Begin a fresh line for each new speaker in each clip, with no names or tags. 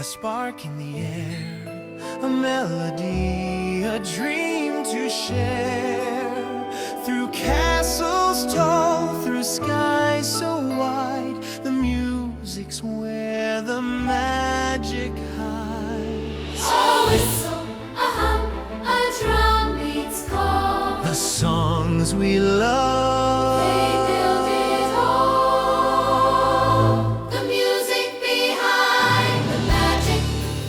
spark in the air, a melody, a dream to share. Through castles tall, through skies so wide, the music's where the magic hides.
A whistle, a hum, a drum beats call.
The songs we love,
They build it all. The music behind the magic.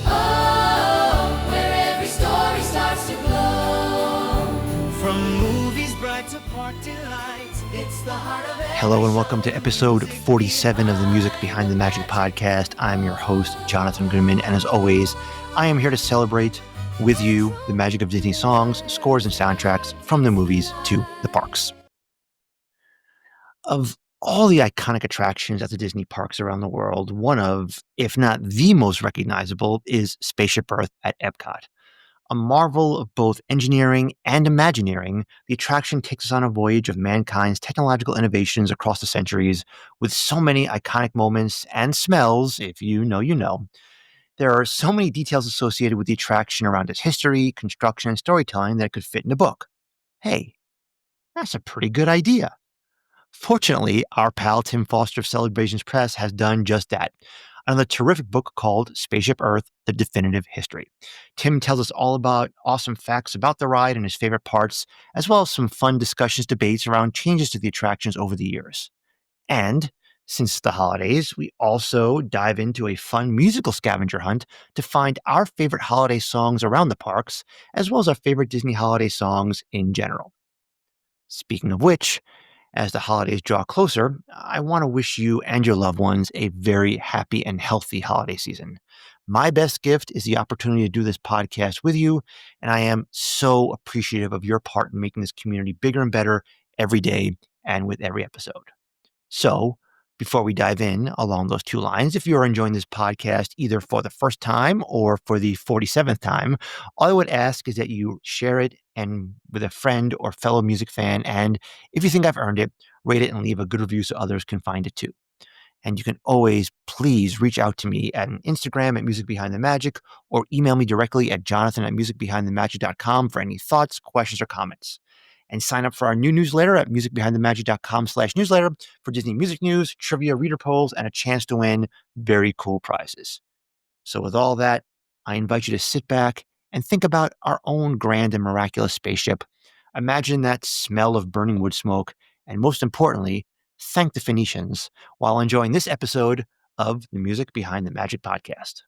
Oh, where every story starts to glow.
from movies bright to park delights, it's the heart of it.
Hello and welcome to episode 47 of the Music Behind the Magic podcast. I'm your host, Jonathan Goodman, and as always, I am here to celebrate with you the magic of Disney songs, scores, and soundtracks from the movies to the parks. Of all the iconic attractions at the Disney parks around the world, one of, if not the most recognizable, is Spaceship Earth at Epcot. A marvel of both engineering and imagineering, the attraction takes us on a voyage of mankind's technological innovations across the centuries, with so many iconic moments and smells, if you know, you know. There are so many details associated with the attraction around its history, construction, and storytelling that it could fit in a book. Hey, that's a pretty good idea. Fortunately, our pal Tim Foster of Celebrations Press has done just that. Another terrific book called Spaceship Earth, The Definitive History. Tim tells us all about awesome facts about the ride and his favorite parts, as well as some fun discussions, debates around changes to the attractions over the years. And since the holidays, we also dive into a fun musical scavenger hunt to find our favorite holiday songs around the parks, as well as our favorite Disney holiday songs in general. Speaking of which, as the holidays draw closer, I want to wish you and your loved ones a very happy and healthy holiday season. My best gift is the opportunity to do this podcast with you, and I am so appreciative of your part in making this community bigger and better every day and with every episode. So, before we dive in along those two lines, if you're enjoying this podcast either for the first time or for the 47th time, all I would ask is that you share it and with a friend or fellow music fan, and if you think I've earned it, rate it and leave a good review so others can find it too. And you can always, please reach out to me at Instagram at Music Behind the Magic or email me directly at jonathan@musicbehindthemagic.com for any thoughts, questions, or comments. And sign up for our new newsletter at musicbehindthemagic.com/newsletter for Disney music news, trivia, reader polls, and a chance to win very cool prizes. So with all that, I invite you to sit back and think about our own grand and miraculous spaceship. Imagine that smell of burning wood smoke, and most importantly, thank the Phoenicians while enjoying this episode of the Music Behind the Magic podcast.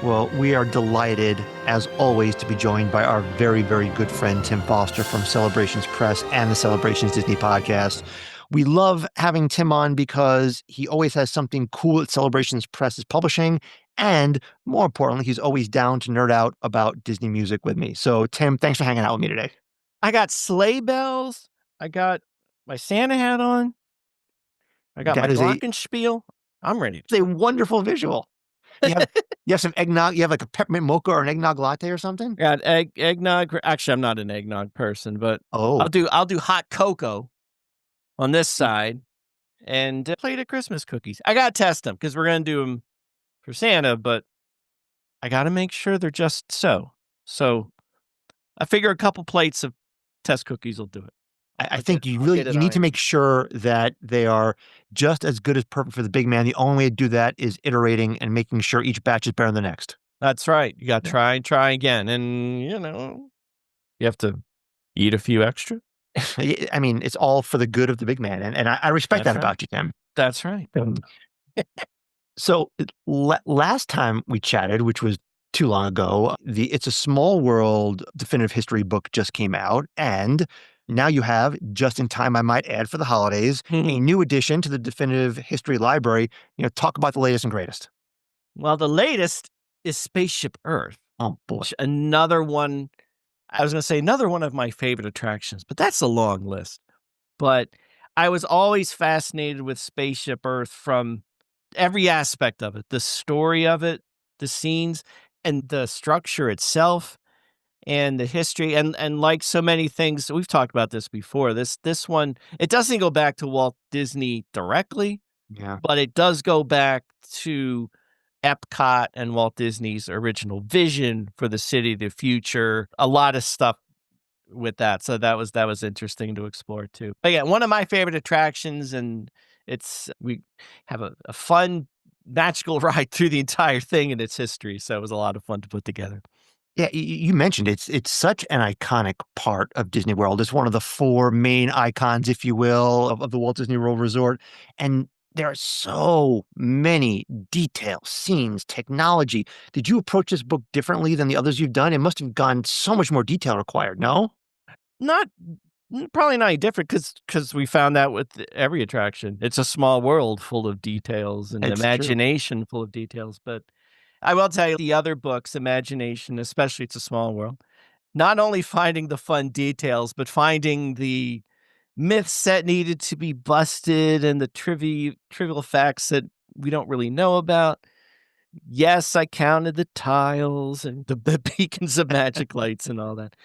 Well, we are delighted, as always, to be joined by our very, very good friend, Tim Foster from Celebrations Press and the Celebrations Disney podcast. We love having Tim on because he always has something cool that Celebrations Press is publishing. And more importantly, he's always down to nerd out about Disney music with me. So, Tim, thanks for hanging out with me today.
I got sleigh bells. I got my Santa hat on. I got
That
my
is
glockenspiel. I'm ready.
It's a wonderful visual. You have some eggnog. You have like a peppermint mocha or an eggnog latte or something?
Got eggnog. Actually, I'm not an eggnog person, but
Oh,
I'll do hot cocoa on this side and a plate of Christmas cookies. I gotta test them because we're gonna do them for Santa, but I gotta make sure they're just so. So I figure a couple plates of test cookies will do it.
I think you
I'll get it
need to
ironed.
make sure that they are just as good as perfect for the big man. The only way to do that is iterating and making sure each batch is better than the next.
That's right. You got to
Yeah.
try again. And, you have to eat a few extra.
I mean, it's all for the good of the big man. And I respect
That's
that
right.
about you, Tim.
That's right.
So last time we chatted, which was too long ago, the It's a Small World Definitive History book just came out. And now you have, just in time, I might add, for the holidays, a new addition to the Definitive History Library. Talk about the latest and greatest.
Well, the latest is Spaceship Earth.
Oh, boy.
Another one, I was going to say another one of my favorite attractions, but that's a long list. But I was always fascinated with Spaceship Earth from every aspect of it, the story of it, the scenes, and the structure itself, and the history. And like so many things, we've talked about this before. This one, it doesn't go back to Walt Disney directly,
Yeah.
but it does go back to Epcot and Walt Disney's original vision for the city of the future. A lot of stuff with that. So that was interesting to explore too. But yeah, one of my favorite attractions, and we have a fun magical ride through the entire thing and its history. So it was a lot of fun to put together.
Yeah, you mentioned it's such an iconic part of Disney World. It's one of the 4 main icons, if you will, of the Walt Disney World Resort, and there are so many details, scenes, technology. Did you approach this book differently than the others you've done? It must have gone so much more detail required, no?
Not probably not any different because we found that with every attraction. It's a small world full of details and
It's true.
imagination full of details. But I will tell you, the other books, imagination, especially It's a Small World, not only finding the fun details, but finding the myths that needed to be busted and the trivial facts that we don't really know about. Yes, I counted the tiles and the beacons of magic lights and all that.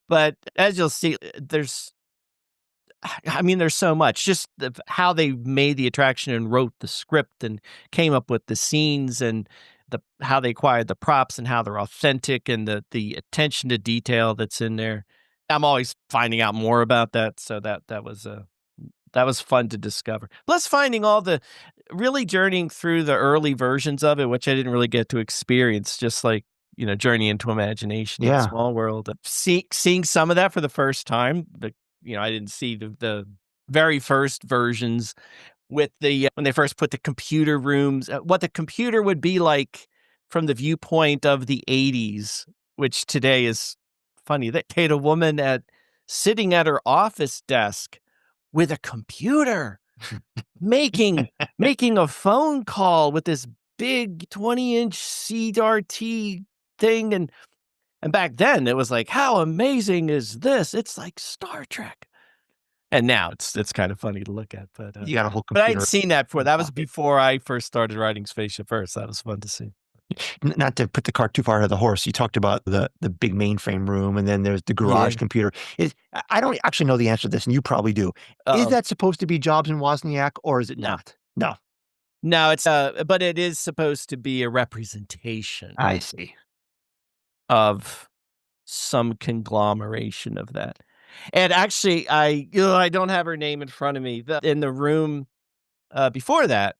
But as you'll see, there's so much. Just how they made the attraction and wrote the script and came up with the scenes and how they acquired the props and how they're authentic and the attention to detail that's in there. I'm always finding out more about that, so that was fun to discover. Plus, finding all the really journeying through the early versions of it, which I didn't really get to experience, just like Journey into Imagination and
Yeah.
Small World. Seeing some of that for the first time, I didn't see the very first versions with when they first put the computer rooms, what the computer would be like from the viewpoint of the 80s, which today is funny. They had a woman sitting at her office desk with a computer making a phone call with this big 20-inch CRT thing. And back then it was like, how amazing is this? It's like Star Trek. And now it's kind of funny to look at,
You got a whole
but I hadn't
computer
seen that before.
in
That was
pocket.
before I first started writing Spaceship Earth. So that was fun to see.
Not to put the cart too far ahead of the horse, you talked about the big mainframe room, and then there's the garage
Yeah.
computer. I don't actually know the answer to this, and you probably do. Is
Uh-oh.
that supposed to be Jobs and Wozniak, or is it
No.
not? No.
No, but it is supposed to be a representation
I see.
of some conglomeration of that. And actually, I don't have her name in front of me. In the room before that,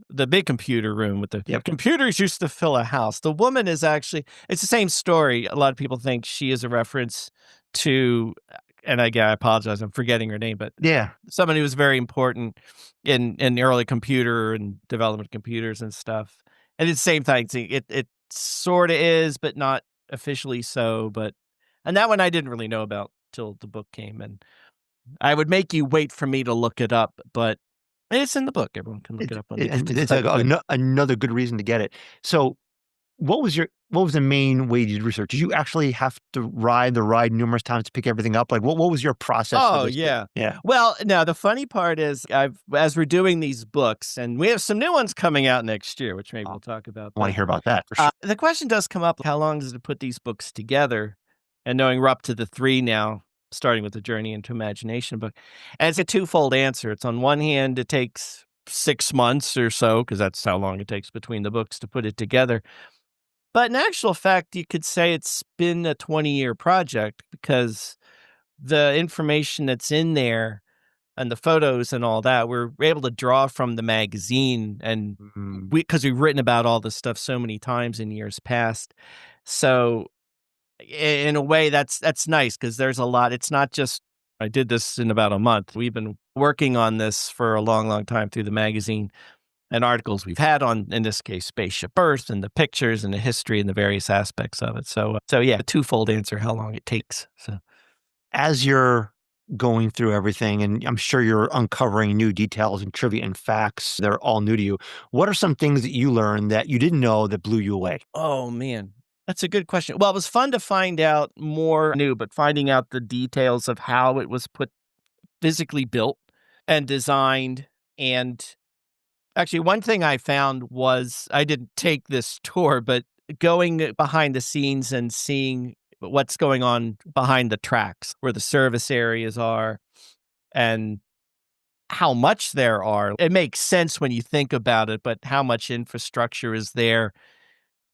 the big computer room with the
Yep.
computers used to fill a house. The woman is actually, it's the same story. A lot of people think she is a reference to, and again, I apologize, I'm forgetting her name, but
Yeah.
someone who was very important in the early computer and development of computers and stuff. And it's the same thing. It sort of is, but not officially so. And that one I didn't really know about till the book came, and I would make you wait for me to look it up, but it's in the book. Everyone can look it up on the
And
it's
it's
type of thing.
another good reason to get it. So, what was the main way you did research? Did you actually have to ride the ride numerous times to pick everything up? Like, what was your process for
Oh,
this?
yeah.
Yeah.
Well, now the funny part is as we're doing these books, and we have some new ones coming out next year, which maybe we'll talk about.
I want to hear about that for sure.
The question does come up, how long does it put these books together? And knowing we're up to the 3 now, starting with the Journey into Imagination book. And it's a twofold answer. It's on one hand, it takes 6 months or so, because that's how long it takes between the books to put it together. But in actual fact, you could say it's been a 20-year project, because the information that's in there and the photos and all that, we're able to draw from the magazine, and
Mm.
because we've written about all this stuff so many times in years past. So in a way, that's nice, because there's a lot. It's not just I did this in about a month. We've been working on this for a long, long time through the magazine and articles we've had on, in this case, Spaceship Earth, and the pictures and the history and the various aspects of it. So yeah, a twofold answer: how long it takes. So
As you're going through everything, and I'm sure you're uncovering new details and trivia and facts that are all new to you. What are some things that you learned that you didn't know that blew you away?
oh man, That's a good question. Well, it was fun to find out more new, but finding out the details of how it was physically built and designed. And actually, one thing I found was I didn't take this tour, but going behind the scenes and seeing what's going on behind the tracks, where the service areas are and how much there are. It makes sense when you think about it, but how much infrastructure is there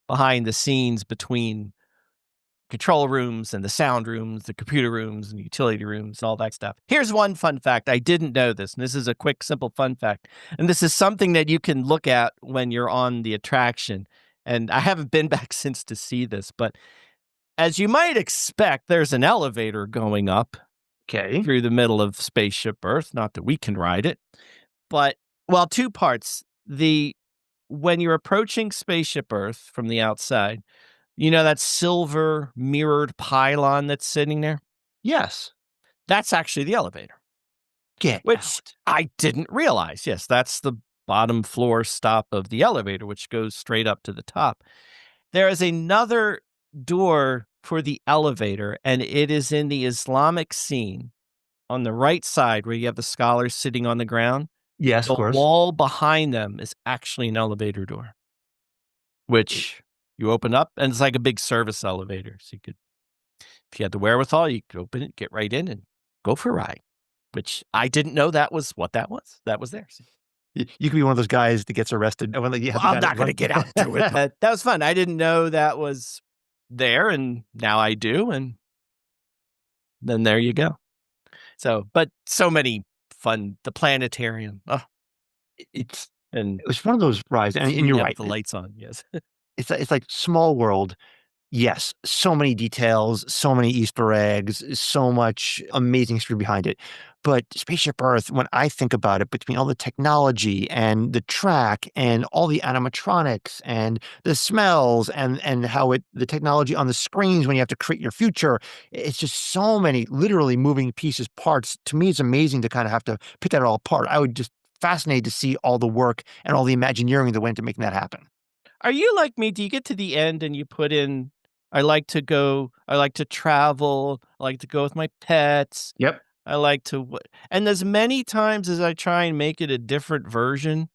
behind the scenes between control rooms and the sound rooms, the computer rooms and utility rooms, all that stuff. Here's one fun fact. I didn't know this, and this is a quick, simple fun fact. And this is something that you can look at when you're on the attraction. And I haven't been back since to see this, but as you might expect, there's an elevator going up
Okay.
through the middle of Spaceship Earth. Not that we can ride it, but well, two parts. When you're approaching Spaceship Earth from the outside, you know that silver mirrored pylon that's sitting there?
Yes.
That's actually the elevator,
Get
which
out.
I didn't realize. Yes, that's the bottom floor stop of the elevator, which goes straight up to the top. There is another door for the elevator, and it is in the Islamic scene on the right side where you have the scholars sitting on the ground.
Yes,
The
of course.
wall behind them is actually an elevator door, which you open up, and it's like a big service elevator. So you could, if you had the wherewithal, you could open it, get right in, and go for a ride, which I didn't know that was what that was. That was there. So,
You could be one of those guys that gets arrested. When you have the
I'm
guy
not
that
going to get out to it. But that was fun. I didn't know that was there, and now I do. And then there you go. So, but so many fun, the planetarium. Oh,
It's
and
it was one of those rides, and
food
you're
have
right.
the lights on. Yes.
It's like Small World. Yes, so many details, so many Easter eggs, so much amazing history behind it. But Spaceship Earth, when I think about it, between all the technology and the track and all the animatronics and the smells and how the technology on the screens when you have to create your future, it's just so many literally moving pieces, parts. To me, it's amazing to kind of have to pick that all apart. I would just fascinated to see all the work and all the imagineering that went into making that happen.
Are you like me? Do you get to the end and you put in, I like to go, I like to travel, I like to go with my pets,
Yep.
I like to, and as many times as I try and make it a different version,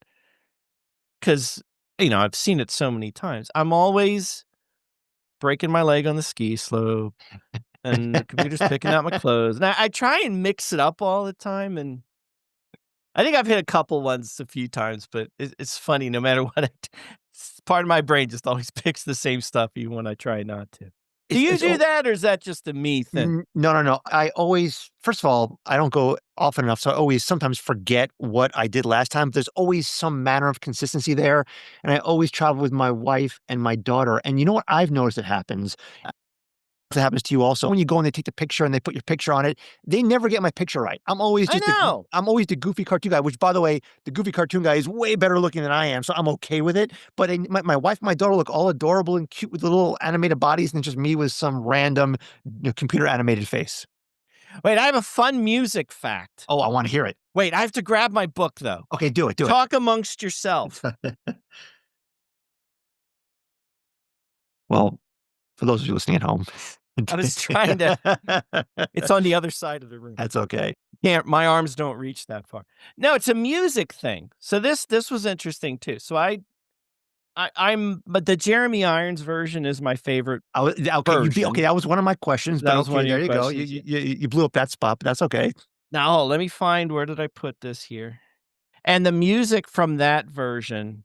because, I've seen it so many times, I'm always breaking my leg on the ski slope and the computer's picking out my clothes. And I try and mix it up all the time. And I think I've hit a couple ones a few times, but it's funny. No matter what, part of my brain just always picks the same stuff, even when I try not to. Do you
It's
do that, or is that just a me thing?
No, no, no. I always, first of all, I don't go often enough, so I always sometimes forget what I did last time. But there's always some manner of consistency there, and I always travel with my wife and my daughter. And you know what I've noticed that happens? It happens to you also. When you go and they take the picture and they put your picture on it, they never get my picture right.
I know.
I'm always the goofy cartoon guy, which by the way, the goofy cartoon guy is way better looking than I am, so I'm okay with it. But my wife and my daughter look all adorable and cute with the little animated bodies, and it's just me with some random computer animated face.
Wait, I have a fun music fact.
Oh, I want to hear it.
Wait, I have to grab my book, though.
Okay, do it.
Talk amongst yourself.
Well, for those of you listening at home,
I was trying to, it's on the other side of the room.
That's okay.
My arms don't reach that far. No, it's a music thing. So this was interesting too. So but the Jeremy Irons version is my favorite.
Okay, that was one of my questions,
That
but
was
okay,
one of
there
your
you go.
questions,
You blew up that spot, but that's okay.
Now, let me find, where did I put this here? And the music from that version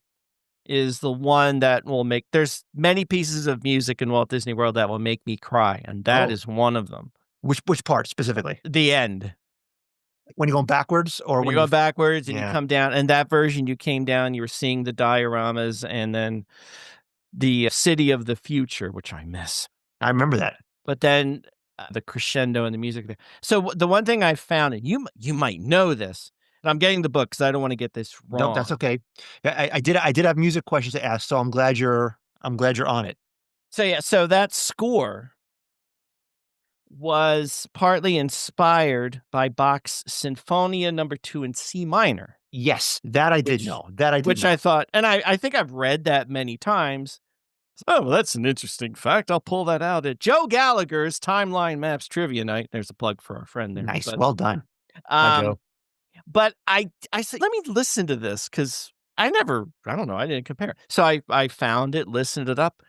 is the one that will make, there's many pieces of music in Walt Disney World that will make me cry, and that
Oh.
is one of them.
Which part specifically?
The end.
When you're going backwards or
When you go backwards and you
Yeah.
come down, and that version you came down, you were seeing the dioramas and then the city of the future, which I miss.
I remember that.
But then the crescendo and the music there. So the one thing I found, and you might know this, and I'm getting the book because I don't want to get this wrong.
No, that's okay. I did have music questions to ask, so I'm glad you're on it.
So yeah, so that score was partly inspired by Bach's Sinfonia Number 2 in C minor.
Yes, that I did know.
Which I thought, and I think I've read that many times, Oh, well, that's an interesting fact. I'll pull that out at Joe Gallagher's Timeline Maps Trivia Night. There's a plug for our friend there.
Nice.
But,
Well done. Hi, Joe.
but I said, let me listen to this because I don't know, I didn't compare. So I found it, listened it up.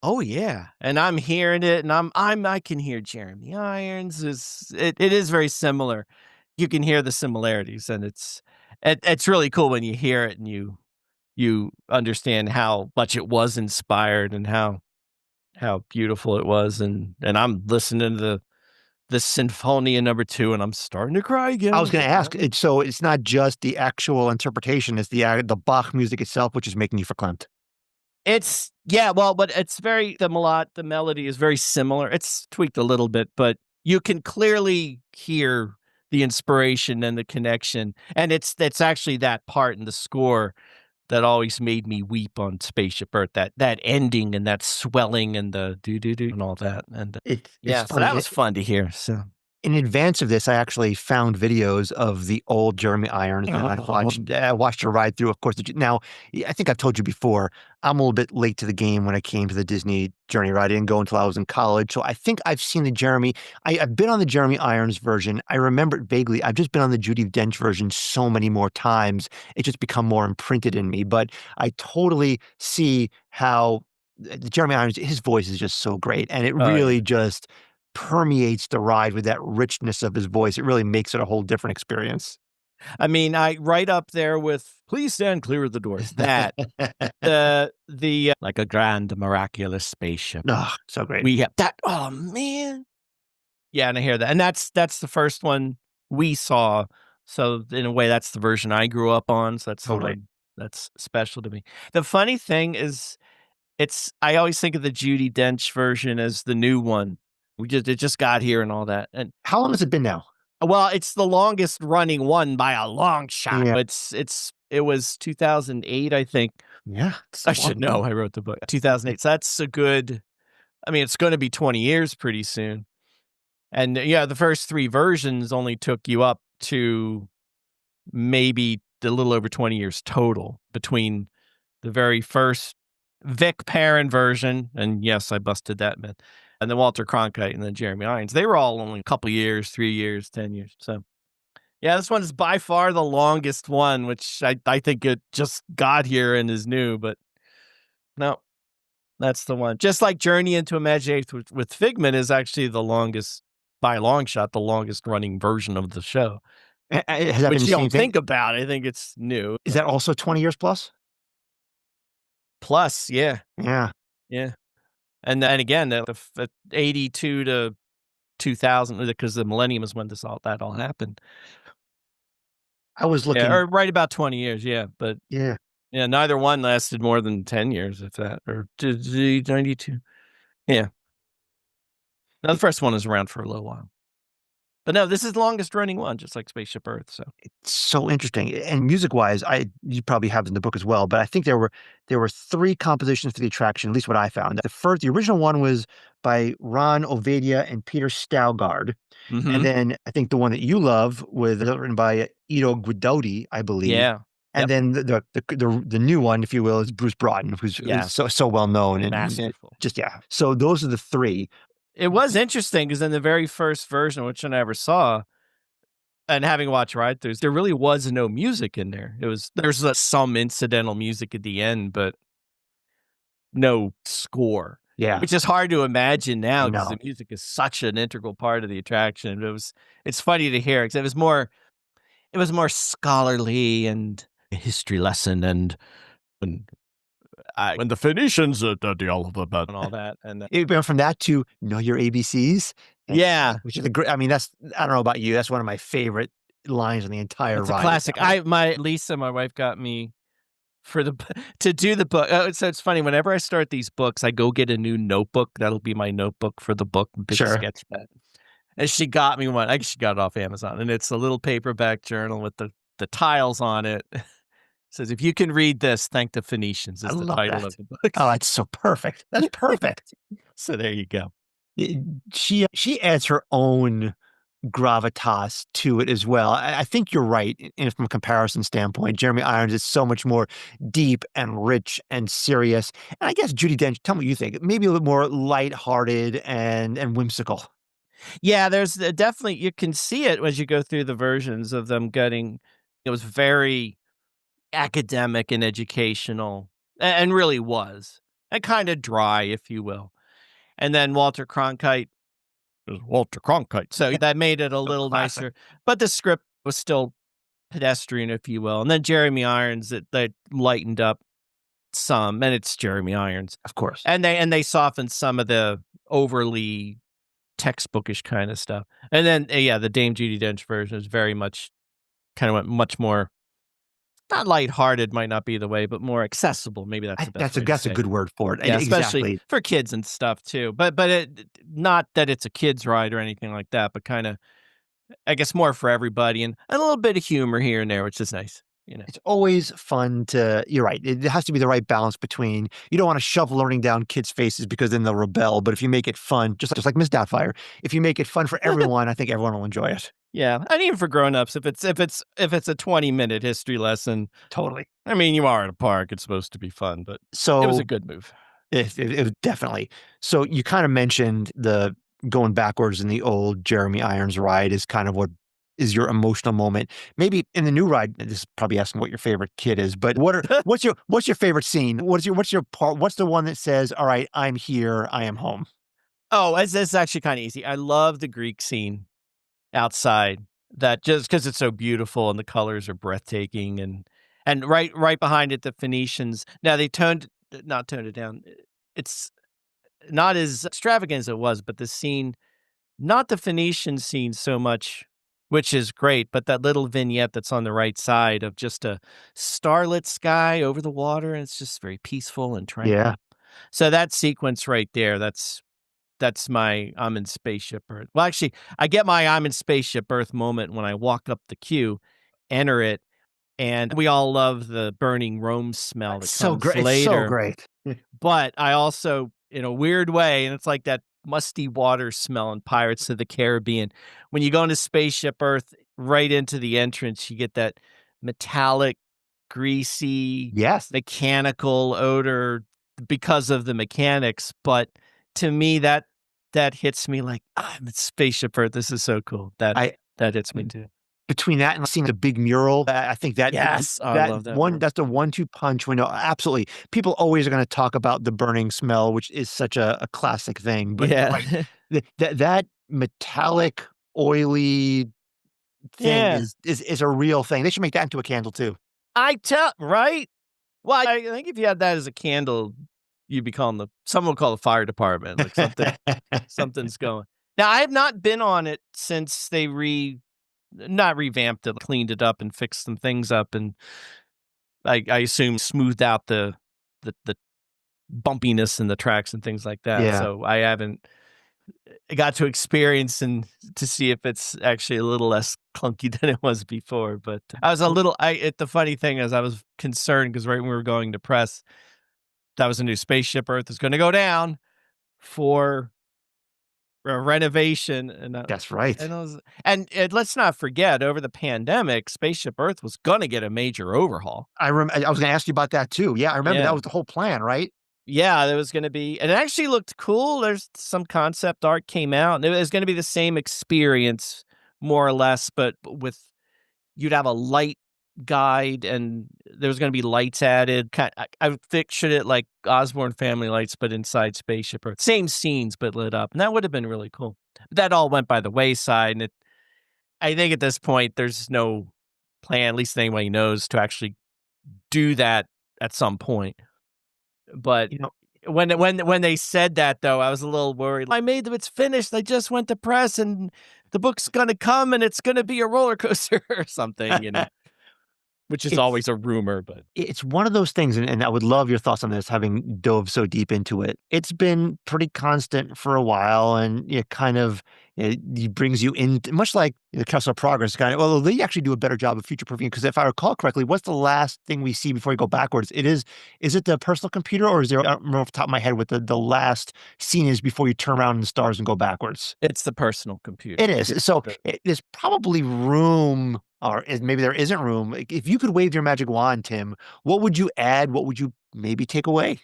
Oh yeah, and I'm hearing it, and I can hear Jeremy Irons. It is very similar. You can hear the similarities, and it's really cool when you hear it and you understand how much it was inspired and how beautiful it was. And I'm listening to the Sinfonia number 2, and I'm starting to cry again.
I was going to ask. So it's not just the actual interpretation; it's the Bach music itself, which is making you verklempt.
But it's the melody is very similar. It's tweaked a little bit, but you can clearly hear the inspiration and the connection. And that's actually that part in the score that always made me weep on Spaceship Earth. That ending and that swelling and the do do do and all that. And
It's
so
funny.
that was fun to hear. So
In advance of this, I actually found videos of the old Jeremy Irons, and I watched her ride through. Of course, now I think I've told you before, I'm a little bit late to the game when I came to the Disney Journey ride. I didn't go until I was in college, so I think I've seen the Jeremy. I've been on the Jeremy Irons version. I remember it vaguely. I've just been on the Judi Dench version so many more times. It's just become more imprinted in me. But I totally see how the Jeremy Irons, his voice is just so great, and it really just permeates the ride with that richness of his voice. It really makes it a whole different experience.
I mean, I right up there with "Please stand clear of the doors." That the like a grand miraculous spaceship.
Oh, so great.
We have that. Oh man, yeah, and I hear that, and that's the first one we saw. So in a way, that's the version I grew up on. So that's
Totally.
the one that's special to me. The funny thing is, I always think of the Judi Dench version as the new one. It just got here and all that, and
How long has it been now?
well, it's the longest running one by a long shot.
Yeah.
It was 2008, I think.
Yeah.
I should know. I wrote the book 2008. So that's a good. I mean, it's going to be 20 years pretty soon. And yeah, the first 3 versions only took you up to maybe a little over 20 years total between the very first Vic Perrin version, and yes, I busted that myth, and then Walter Cronkite and then Jeremy Irons. They were all only a couple years, 3 years, 10 years. So yeah, this one is by far the longest one, which I think it just got here and is new, but no, that's the one. Just like Journey into Imagination with Figment is actually the longest, by a long shot, the longest running version of the show.
Has that been
Which
the
you
same
don't
thing?
think about. I think it's new.
Is that also 20 years plus?
Plus, yeah.
Yeah.
Yeah. And then again, the 82 to 2000, because the millennium is when that all happened.
I was looking.
Yeah, or right about 20 years, yeah. But
Yeah.
yeah, neither one lasted more than 10 years, if that, or 92. Yeah. Now, the first one is around for a little while. But no, this is the longest running one, just like Spaceship Earth. So
It's so interesting. And music wise, you probably have it in the book as well, but I think there were 3 compositions for the attraction, at least what I found. The original one was by Ron Ovadia and Peter Staugard. And then I think the one that you love was written by Ito Guidotti, I believe.
yeah.
And then the new one, if you will, is Bruce Broughton, who's so well known and
Masterful.
So those are the 3.
It was interesting because in the very first version, which I never saw, and having watched ride-throughs, there really was no music in there. There's some incidental music at the end, but no score.
Yeah.
Which is hard to imagine now because
No.
the music is such an integral part of the attraction. It's funny to hear because it was more scholarly and a history lesson and when the Phoenicians the alphabet and all that. And
It went from that to know your ABCs.
yeah,
Which is I mean, I don't know about you. That's one of my favorite lines on the entire
it's
ride.
a classic. Lisa, my wife, got me to do the book. So it's funny. Whenever I start these books, I go get a new notebook. That'll be my notebook for the book, big
Sure.
sketch pad. And she got me one. I guess she got it off Amazon, and it's a little paperback journal with the tiles on it. It says, "If you can read this, thank the Phoenicians." Is
I
the
love
title
that.
of the book.
Oh, that's so perfect. That's perfect.
So there you go.
She adds her own gravitas to it as well. I think you're right. And from a comparison standpoint, Jeremy Irons is so much more deep and rich and serious. And I guess Judi Dench, tell me what you think. Maybe a little more lighthearted and whimsical.
Yeah, there's definitely you can see it as you go through the versions of them getting it was very academic and educational and really was. And kind of dry, if you will. And then Walter Cronkite was Walter Cronkite. So that made it a
So
little
classic.
nicer. But the script was still pedestrian, if you will. And then Jeremy Irons that lightened up some, and it's Jeremy Irons.
Of course.
And they softened some of the overly textbookish kind of stuff. And then yeah, the Dame Judi Dench version is very much kind of went much more not lighthearted might not be the way, but more accessible. Maybe that's the best way to
That's a
say
good
it.
word for it.
Yeah, especially
Exactly.
for kids and stuff too. But not that it's a kids ride or anything like that, but kind of I guess more for everybody and a little bit of humor here and there, which is nice.
It's always fun to, you're right. It has to be the right balance between, you don't want to shove learning down kids' faces because then they'll rebel. But if you make it fun, just like Miss Doubtfire, if you make it fun for everyone, I think everyone will enjoy it.
Yeah, and even for grown-ups, if it's a 20-minute history lesson,
Totally.
I mean, you are at a park, it's supposed to be fun, but it was
So
a good move.
it definitely. So you kind of mentioned the going backwards in the old Jeremy Irons ride is kind of what is your emotional moment. Maybe in the new ride, this is probably asking what your favorite kid is, but what's your favorite scene? What's your part? What's the one that says, "All right, I'm here, I am home."
Oh, it's actually kinda easy. I love the Greek scene outside that just because it's so beautiful and the colors are breathtaking and right behind it, the Phoenicians. Now they not toned it down. It's not as extravagant as it was, but the scene not the Phoenician scene so much, which is great, but that little vignette that's on the right side of just a starlit sky over the water, and it's just very peaceful and
Yeah.
tranquil. So that sequence right there, that's my I'm in Spaceship Earth. Well, actually, I get my I'm in Spaceship Earth moment when I walk up the queue, enter it, and we all love the burning Rome smell that
So
comes
great. It's so
later.
great.
But I also, in a weird way, and it's like that musty water smell in Pirates of the Caribbean. When you go into Spaceship Earth, right into the entrance, you get that metallic, greasy,
Yes.
mechanical odor because of the mechanics. But to me, that hits me like, I'm in Spaceship Earth. This is so cool.
I
That hits me too.
between that and seeing the big mural, I think
Yes. Oh, I
that
love that
one
more.
that's the 1-2 punch window. Absolutely. People always are gonna talk about the burning smell, which is such a classic thing, but you're
Yeah.
right. That metallic, oily thing
Yeah.
is a real thing. They should make that into a candle too.
Right? Well, I think if you had that as a candle, you'd be calling someone would call the fire department, like something's going. Now, I have not been on it since they not revamped it, cleaned it up and fixed some things up, and I assume smoothed out the bumpiness in the tracks and things like that.
Yeah.
So I haven't got to experience and to see if it's actually a little less clunky than it was before. But I was a little. The funny thing is, I was concerned because right when we were going to press, that was a new Spaceship Earth is going to go down for a renovation,
That's right.
and let's not forget over the pandemic, Spaceship Earth was going to get a major overhaul.
I was gonna ask you about that too. Yeah, I remember that
Yeah.
was the whole plan, right?
Yeah, there was gonna be and it actually looked cool. There's some concept art came out, and it was gonna be the same experience, more or less, but with you'd have a light guide, and there was gonna be lights added. I pictured it like Osborne Family Lights, but inside Spaceship Earth. Same scenes, but lit up, and that would have been really cool. That all went by the wayside, and I think at this point, there's no plan, at least anybody knows, to actually do that at some point. But
You know,
when they said that though, I was a little worried. I made them. It's finished. I just went to press, and the book's gonna come, and it's gonna be a roller coaster or something. Which is
it's
always a rumor, but
it's one of those things, and I would love your thoughts on this, having dove so deep into it. It's been pretty constant for a while, and you kind of It brings you in, much like the Castle of Progress kind of. Well, they actually do a better job of future proofing because if I recall correctly, what's the last thing we see before you go backwards? Is it the personal computer, or is there? I don't remember off the top of my head what the last scene is before you turn around in the stars and go backwards.
It's the personal computer.
It is. So there's probably room, or maybe there isn't room. Like, if you could wave your magic wand, Tim, what would you add? What would you maybe take away?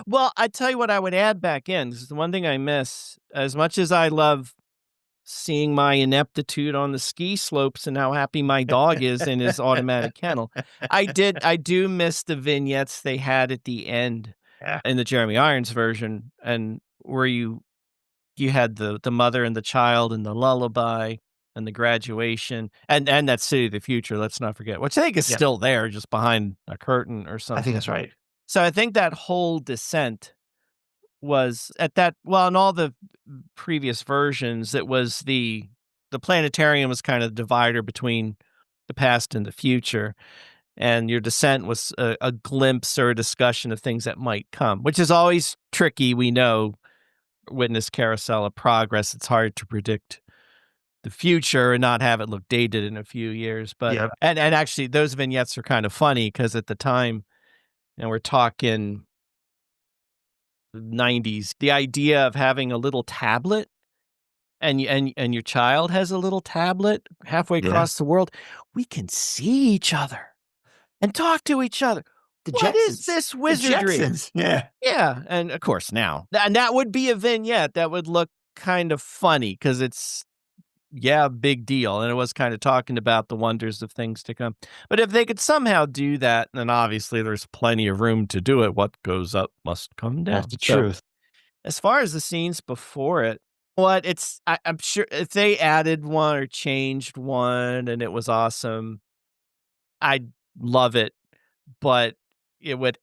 Well, I tell you what I would add back in. This is the one thing I miss. As much as I love seeing my ineptitude on the ski slopes and how happy my dog is in his automatic kennel, I do miss the vignettes they had at the end
Yeah.
in the Jeremy Irons version, and where you had the mother and the child and the lullaby and the graduation and that City of the Future, let's not forget, which I think is
Yeah.
still there just behind a curtain or
I
something.
think that's right.
So I think that whole descent was at that, well, in all the previous versions, it was the planetarium was kind of the divider between the past and the future, and your descent was a glimpse or a discussion of things that might come, which is always tricky. We know, witness Carousel of Progress, it's hard to predict the future and not have it look dated in a few years. But
Yeah.
and actually those vignettes are kind of funny because at the time, and we're talking the 90s, the idea of having a little tablet and your child has a little tablet halfway
Yeah.
across the world, we can see each other and talk to each other.
The
What is
Jetsons.
this
The
wizardry?
Jetsons. Yeah.
Yeah, and of course now, and that would be a vignette that would look kind of funny because it's, yeah, big deal, and it was kind of talking about the wonders of things to come. But if they could somehow do that, then obviously there's plenty of room to do it. What goes up must come down.
That's the
So,
truth.
as far as the scenes before it, I'm sure if they added one or changed one and it was awesome, I'd love it, but it would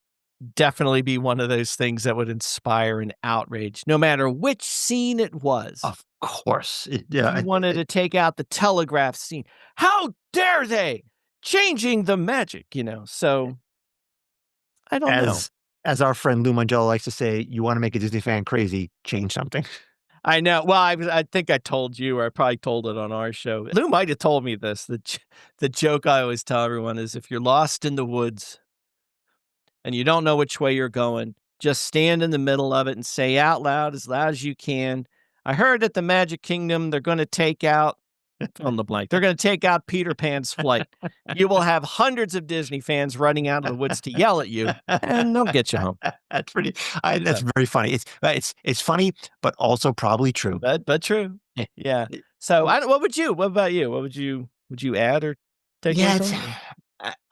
definitely be one of those things that would inspire an outrage, no matter which scene it was.
Of course.
If you wanted to take out the telegraph scene, how dare they changing the magic, So I don't know.
As our friend Lou Mangello likes to say, you want to make a Disney fan crazy, change something.
I know. Well, I think I told you, or I probably told it on our show. Lou might have told me this. The joke I always tell everyone is if you're lost in the woods and you don't know which way you're going, just stand in the middle of it and say out loud as you can, I heard at the Magic Kingdom they're going to take out on the blank. They're going to take out Peter Pan's flight. You will have hundreds of Disney fans running out of the woods to yell at you, and they'll get you home.
That's that's very funny. It's funny, but also probably true.
But true.
Yeah.
Yeah. So what about you? Would you add or take away
Yeah,
something?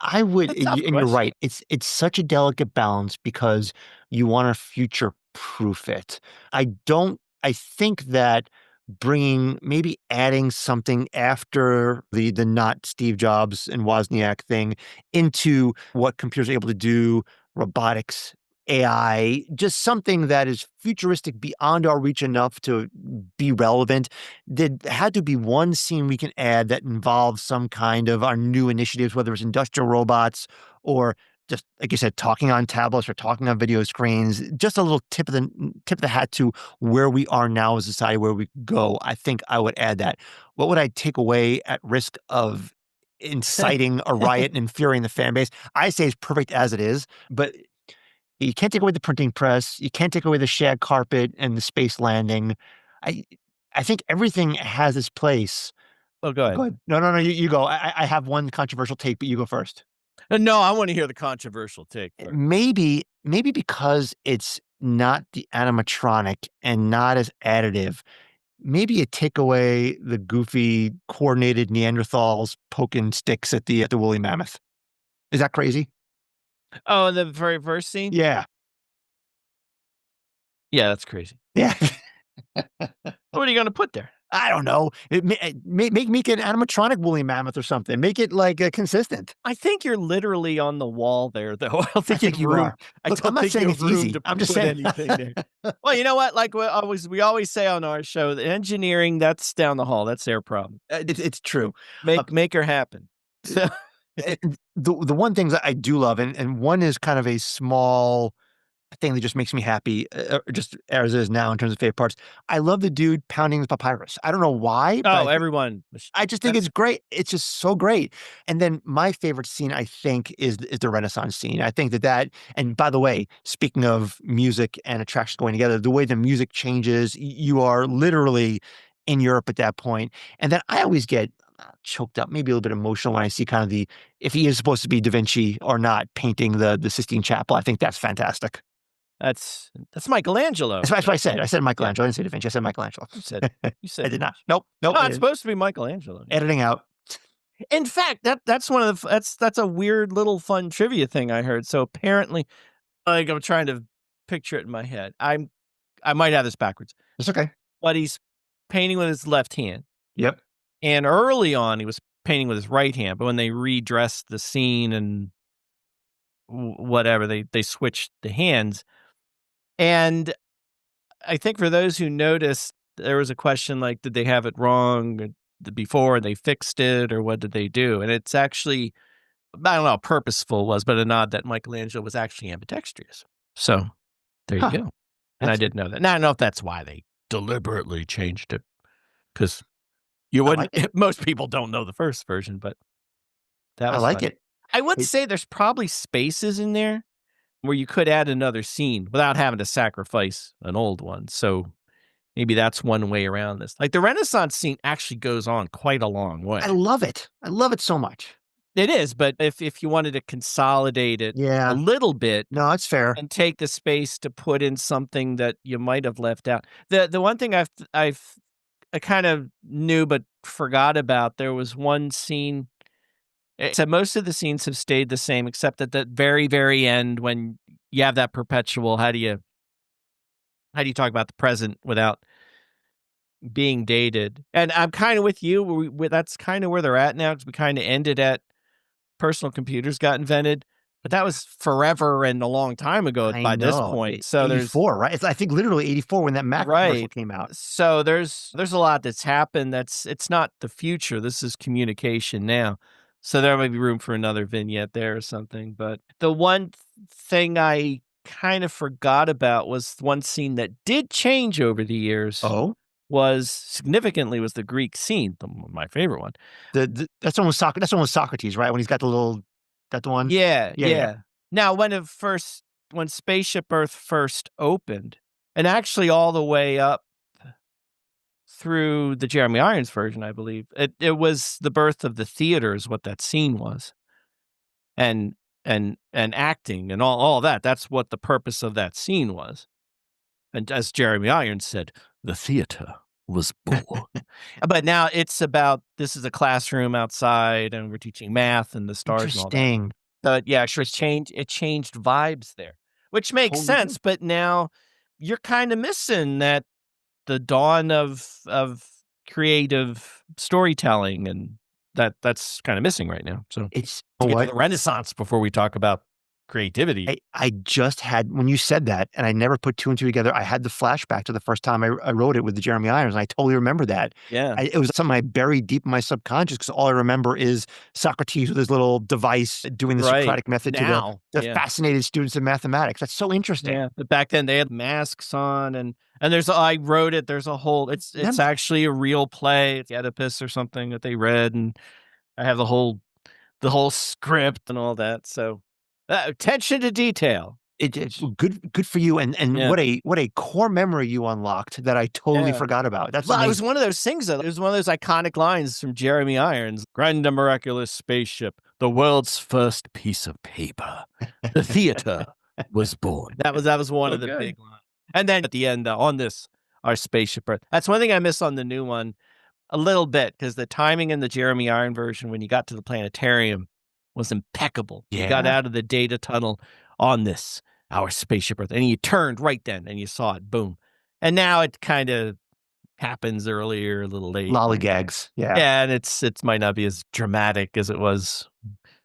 I would,
It's a tough
and you're
question.
right. It's such a delicate balance because you want to future proof it. I think that maybe adding something after the not Steve Jobs and Wozniak thing into what computers are able to do, robotics, AI, just something that is futuristic beyond our reach enough to be relevant. There had to be one scene we can add that involves some kind of our new initiatives, whether it's industrial robots or just, like you said, talking on tablets or talking on video screens. Just a little tip of the hat to where we are now as a society, where we go. I think I would add that. What would I take away at risk of inciting a riot and infuriating the fan base? I say it's perfect as it is, but you can't take away the printing press. You can't take away the shag carpet and the space landing. I I think everything has its place.
Oh, go ahead.
Go ahead. No. You go. I have one controversial take, but you go first.
No, I want to hear the controversial take first.
Maybe because it's not the animatronic and not as additive, maybe you take away the goofy coordinated Neanderthals poking sticks at the woolly mammoth. Is that crazy?
Oh, the very first scene?
Yeah.
Yeah, that's crazy.
Yeah.
What are you going to put there?
I don't know. Make an animatronic woolly mammoth or something. Make it like consistent.
I think you're literally on the wall there, though. I don't think
you are. Look, I'm not saying it's easy. I'm just saying
anything there. Well, you know what? Like we always say on our show, the engineering, that's down the hall. That's their problem.
It's true.
Make her happen. So
The one things that I do love, and one is kind of a small thing that just makes me happy, just as it is now in terms of favorite parts. I love the dude pounding the papyrus. I don't know why, but
Oh, everyone.
I just think it's great. It's just so great. And then my favorite scene, I think, is the Renaissance scene. I think that and by the way, speaking of music and attractions going together, the way the music changes, you are literally in Europe at that point. And then I always get choked up, maybe a little bit emotional when I see kind of if he is supposed to be Da Vinci or not painting the Sistine Chapel. I think that's fantastic.
That's Michelangelo.
That's what I said. I said
Yeah.
Michelangelo. I didn't say Da Vinci. I said Michelangelo.
You said
I did not. Nope. Nope.
No,
I
it's
didn't.
supposed to be Michelangelo.
Editing out.
In fact, that's one of the that's a weird little fun trivia thing I heard. So apparently, like I'm trying to picture it in my head. I might have this backwards,
It's okay.
but he's painting with his left hand,
Yep.
and early on he was painting with his right hand. But when they redressed the scene and whatever, they switched the hands. And I think for those who noticed, there was a question like, did they have it wrong before and they fixed it, or what did they do? And it's actually, I don't know how purposeful it was, but a nod that Michelangelo was actually ambidextrous. So there you
Huh.
go. And I
That's-
didn't know that. Now I don't know if that's why they deliberately changed it, because you wouldn't. Most people don't know the first version, but that
I
was
like
fun.
it.
I would say there's probably spaces in there where you could add another scene without having to sacrifice an old one. So maybe that's one way around this. Like the Renaissance scene actually goes on quite a long way.
I love it. I love it so much.
It is, but if you wanted to consolidate it
Yeah.
a little bit
No, it's fair.
and take the space to put in something that you might have left out. The one thing I kind of knew but forgot about, there was one scene. So most of the scenes have stayed the same, except at the very, very end when you have that perpetual. How do you talk about the present without being dated? And I'm kind of with you. That's kind of where they're at now, because we kind of ended at personal computers got invented, but that was forever and a long time ago
I
by this
know.
point. So
84, right? I think literally 84 when that Mac commercial
right.
came out.
So there's a lot that's happened. It's not the future. This is communication now. So there might be room for another vignette there or something. But the one thing I kind of forgot about was one scene that did change over the years.
Oh,
Was the Greek scene, my favorite one.
that's almost Socrates, right? When he's got the little, that the one.
Yeah. Now, when Spaceship Earth first opened, and actually all the way up through the Jeremy Irons version, I believe, it was the birth of the theater is what that scene was. And acting and all that. That's what the purpose of that scene was. And as Jeremy Irons said, the theater was born. But now it's about, this is a classroom outside and we're teaching math and the stars and all that.
Interesting.
So yeah, sure, it changed vibes there, which makes
Totally
sense. But now you're kind of missing the dawn of creative storytelling, and that's kind of missing right now. So
It's
to get to
what
the Renaissance before we talk about creativity.
I just had when you said that, and I never put two and two together. I had the flashback to the first time I wrote it with the Jeremy Irons, and I totally remember that.
Yeah.
It was something I buried deep in my subconscious because all I remember is Socrates with his little device doing the
Right.
Socratic method
Now,
to the
yeah.
fascinated students of mathematics. That's so interesting.
Yeah, but back then they had masks on, and I wrote it. There's a whole. It's actually a real play. It's Oedipus or something that they read, and I have the whole script and all that. So attention to detail.
It's good for you, and
Yeah.
what a core memory you unlocked that I totally
Yeah.
forgot about. That's
Well, it was
amazing.
one of those things. It was one of those iconic lines from Jeremy Irons. Grand and miraculous spaceship, the world's first piece of paper. The theater was born. That was one of the big lines. And then at the end, on this, our Spaceship Earth. That's one thing I miss on the new one a little bit, because the timing in the Jeremy Irons version, when you got to the planetarium, was impeccable. You got
Yeah.
out of the data tunnel on this, our Spaceship Earth, and you turned right then and you saw it, boom. And now it kind of happens earlier, a little late.
Lollygags. Yeah.
Yeah, and it might not be as dramatic as it was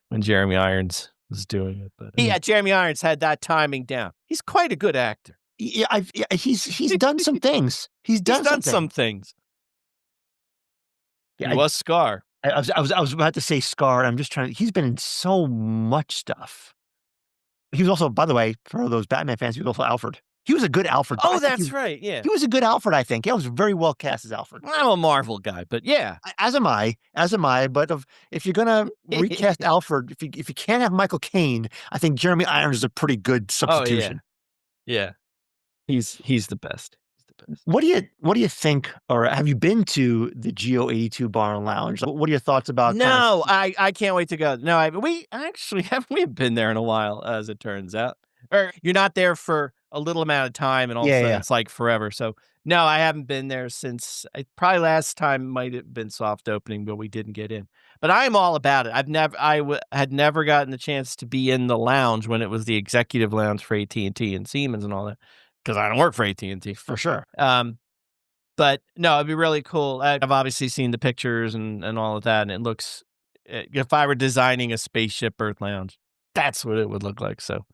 when Jeremy Irons was doing it. But yeah, Jeremy Irons had that timing down. He's quite a good actor.
Yeah, he's done some things. He's done
some things.
Yeah,
He was Scar.
I was about to say Scar. I'm just trying. He's been in so much stuff. He was also, by the way, for those Batman fans, he was also Alfred. He was a good Alfred.
Oh, that's right. Yeah.
He was a good Alfred, I think. He was very well cast as Alfred.
I'm a Marvel guy, but yeah.
As am I. As am I. But if you're gonna recast Alfred, if you can't have Michael Caine, I think Jeremy Irons is a pretty good
Oh, yeah.
substitution.
Yeah. He's the best. He's the best.
What do you think, or have you been to the Geo 82 Bar and Lounge? What are your thoughts about kind of
No, I can't wait to go. No, we actually haven't been there in a while, as it turns out. Or you're not there for a little amount of time, and all of a
Yeah,
sudden
yeah.
it's like forever. So no, I haven't been there since probably last time might have been soft opening, but we didn't get in. But I'm all about it. Had never gotten the chance to be in the lounge when it was the executive lounge for AT&T and Siemens and all that, because I don't work for AT&T.
For sure.
But no, it'd be really cool. I've obviously seen the pictures and all of that, and it looks. If I were designing a Spaceship Earth lounge, that's what it would look like. So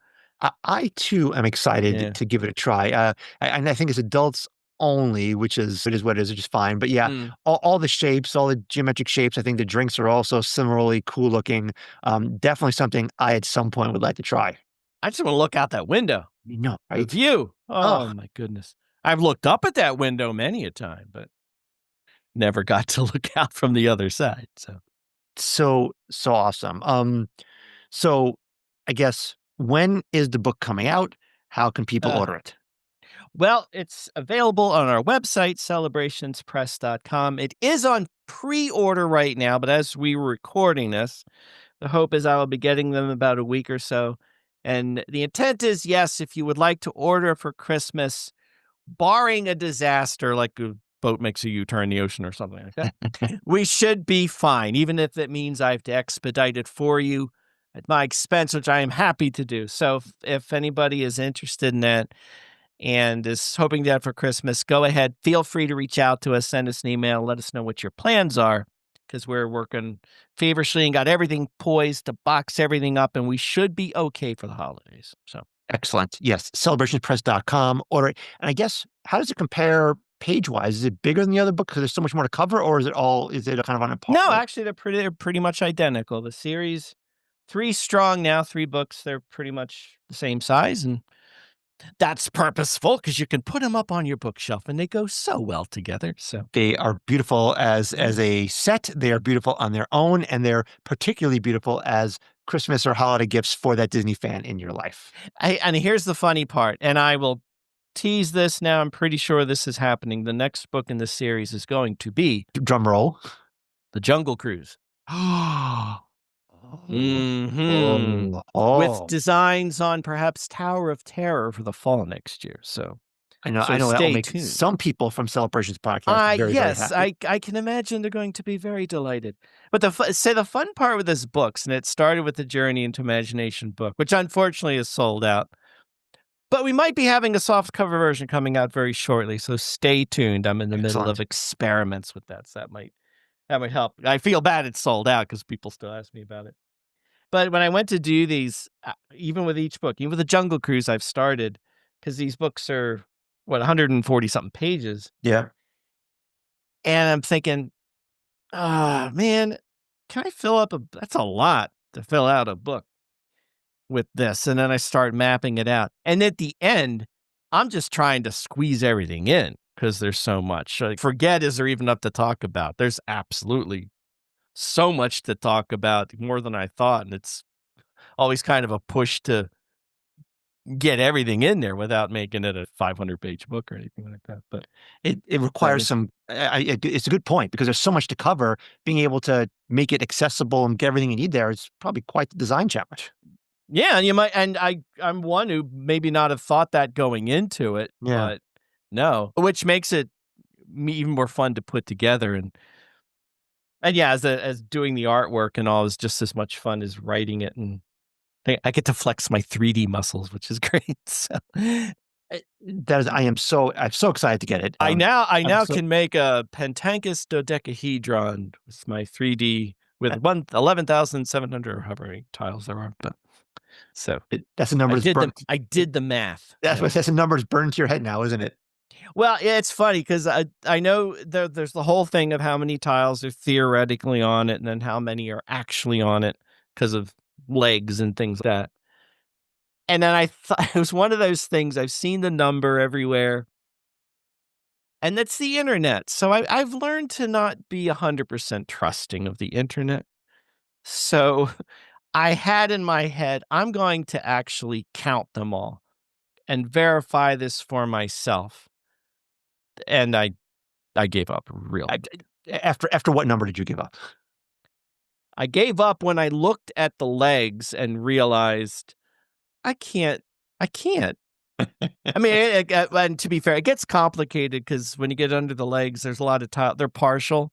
I too am excited
Yeah.
to give it a try. And I think it's adults only, which is what it is, which is fine. But yeah, all the shapes, all the geometric shapes. I think the drinks are also similarly cool looking. Definitely something I at some point would like to try.
I just want to look out that window.
You know,
The
right?
view. Oh
Oh,
my goodness. I've looked up at that window many a time, but never got to look out from the other side. So
so awesome. So I guess when is the book coming out? How can people
Uh,
order it?
well, it's available on our website, celebrationspress.com. It is on pre-order right now, but as we were recording this, the hope is I will be getting them about a week or so. And the intent is, yes, if you would like to order for Christmas, barring a disaster like a boat makes a U-turn in the ocean or something like that, we should be fine, even if it means I have to expedite it for you at my expense, which I am happy to do. So if anybody is interested in that and is hoping that for Christmas, go ahead. Feel free to reach out to us, send us an email, let us know what your plans are, because we're working feverishly and got everything poised to box everything up, and we should be okay for the holidays. So
Excellent. Yes, celebrationspress.com. Order it. And I guess, how does it compare page wise? Is it bigger than the other book because there's so much more to cover, or is it kind of on a par?
no, actually, they're pretty much identical. The series, 3 strong now, 3 books. They're pretty much the same size, and that's purposeful because you can put them up on your bookshelf, and they go so well together. So
They are beautiful as a set. They are beautiful on their own, and they're particularly beautiful as Christmas or holiday gifts for that Disney fan in your life.
and here's the funny part, and I will tease this now. I'm pretty sure this is happening. The next book in the series is going to be
Drum roll.
The Jungle Cruise.
Oh,
Mhm.
oh,
With designs on perhaps Tower of Terror for the fall next year. So
I know that will
stay
make
tuned.
some people from Celebrations podcast very,
Yes,
very happy.
I can imagine they're going to be very delighted. But the fun part with this books, and it started with the Journey into Imagination book, which unfortunately is sold out. But we might be having a soft cover version coming out very shortly, so stay tuned. I'm in the middle of
Excellent.
experiments with that, so that might help. I feel bad it's sold out because people still ask me about it. But when I went to do these, even with each book, even with the Jungle Cruise, I've started because these books are 140 something pages,
Yeah.
and I'm thinking, man, can I fill up that's a lot to fill out a book with this. And then I start mapping it out. And at the end, I'm just trying to squeeze everything in because there's so much. Like, forget is there even enough to talk about. There's absolutely so much to talk about, more than I thought. And it's always kind of a push to get everything in there without making it a 500-page book or anything like that. But
It requires some. It's a good point because there's so much to cover. Being able to make it accessible and get everything you need there is probably quite the design challenge.
yeah, and you might, and I'm one who maybe not have thought that going into it,
Yeah.
but no, which makes it even more fun to put together. And yeah, as doing the artwork and all is just as much fun as writing it, and I get to flex my 3D muscles, which is great. So
I'm so excited to get it.
I now
so-
can make a pentangus dodecahedron with my 3D with 11,700 or however many tiles there are. But so
that's a number that's burnt.
I did the math.
That's a number that's burned into your head now, isn't it?
Well, yeah, it's funny because I know there's the whole thing of how many tiles are theoretically on it and then how many are actually on it because of legs and things like that. And then I thought it was one of those things. I've seen the number everywhere, and that's the internet. So I've learned to not be 100% trusting of the internet. So I had in my head, I'm going to actually count them all and verify this for myself. And I gave up real.
After what number did you give up?
I gave up when I looked at the legs and realized I can't. I can't. I mean, and to be fair, it gets complicated because when you get under the legs, there's a lot of tile. They're partial.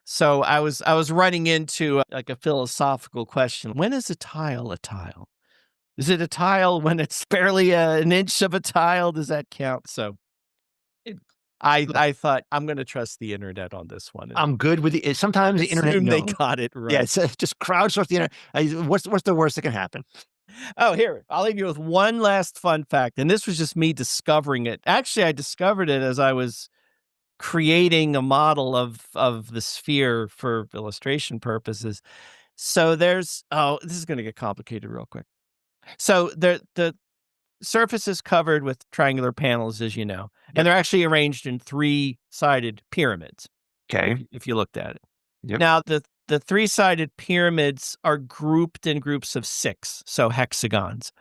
So I was running into like a philosophical question. When is a tile a tile? Is it a tile when it's barely an inch of a tile? Does that count? So I thought I'm going to trust the internet on this one.
I'm good with the. Sometimes the internet
Assume they
knows.
got it right.
Yeah, it's just crowdsource the internet. What's the worst that can happen?
Oh, here, I'll leave you with one last fun fact. And this was just me discovering it. Actually, I discovered it as I was creating a model of the sphere for illustration purposes. So this is going to get complicated real quick. So the surface is covered with triangular panels, as you know, and they're actually arranged in three-sided pyramids.
Okay.
If you looked at it.
Yep.
Now, the three-sided pyramids are grouped in groups of 6, so hexagons,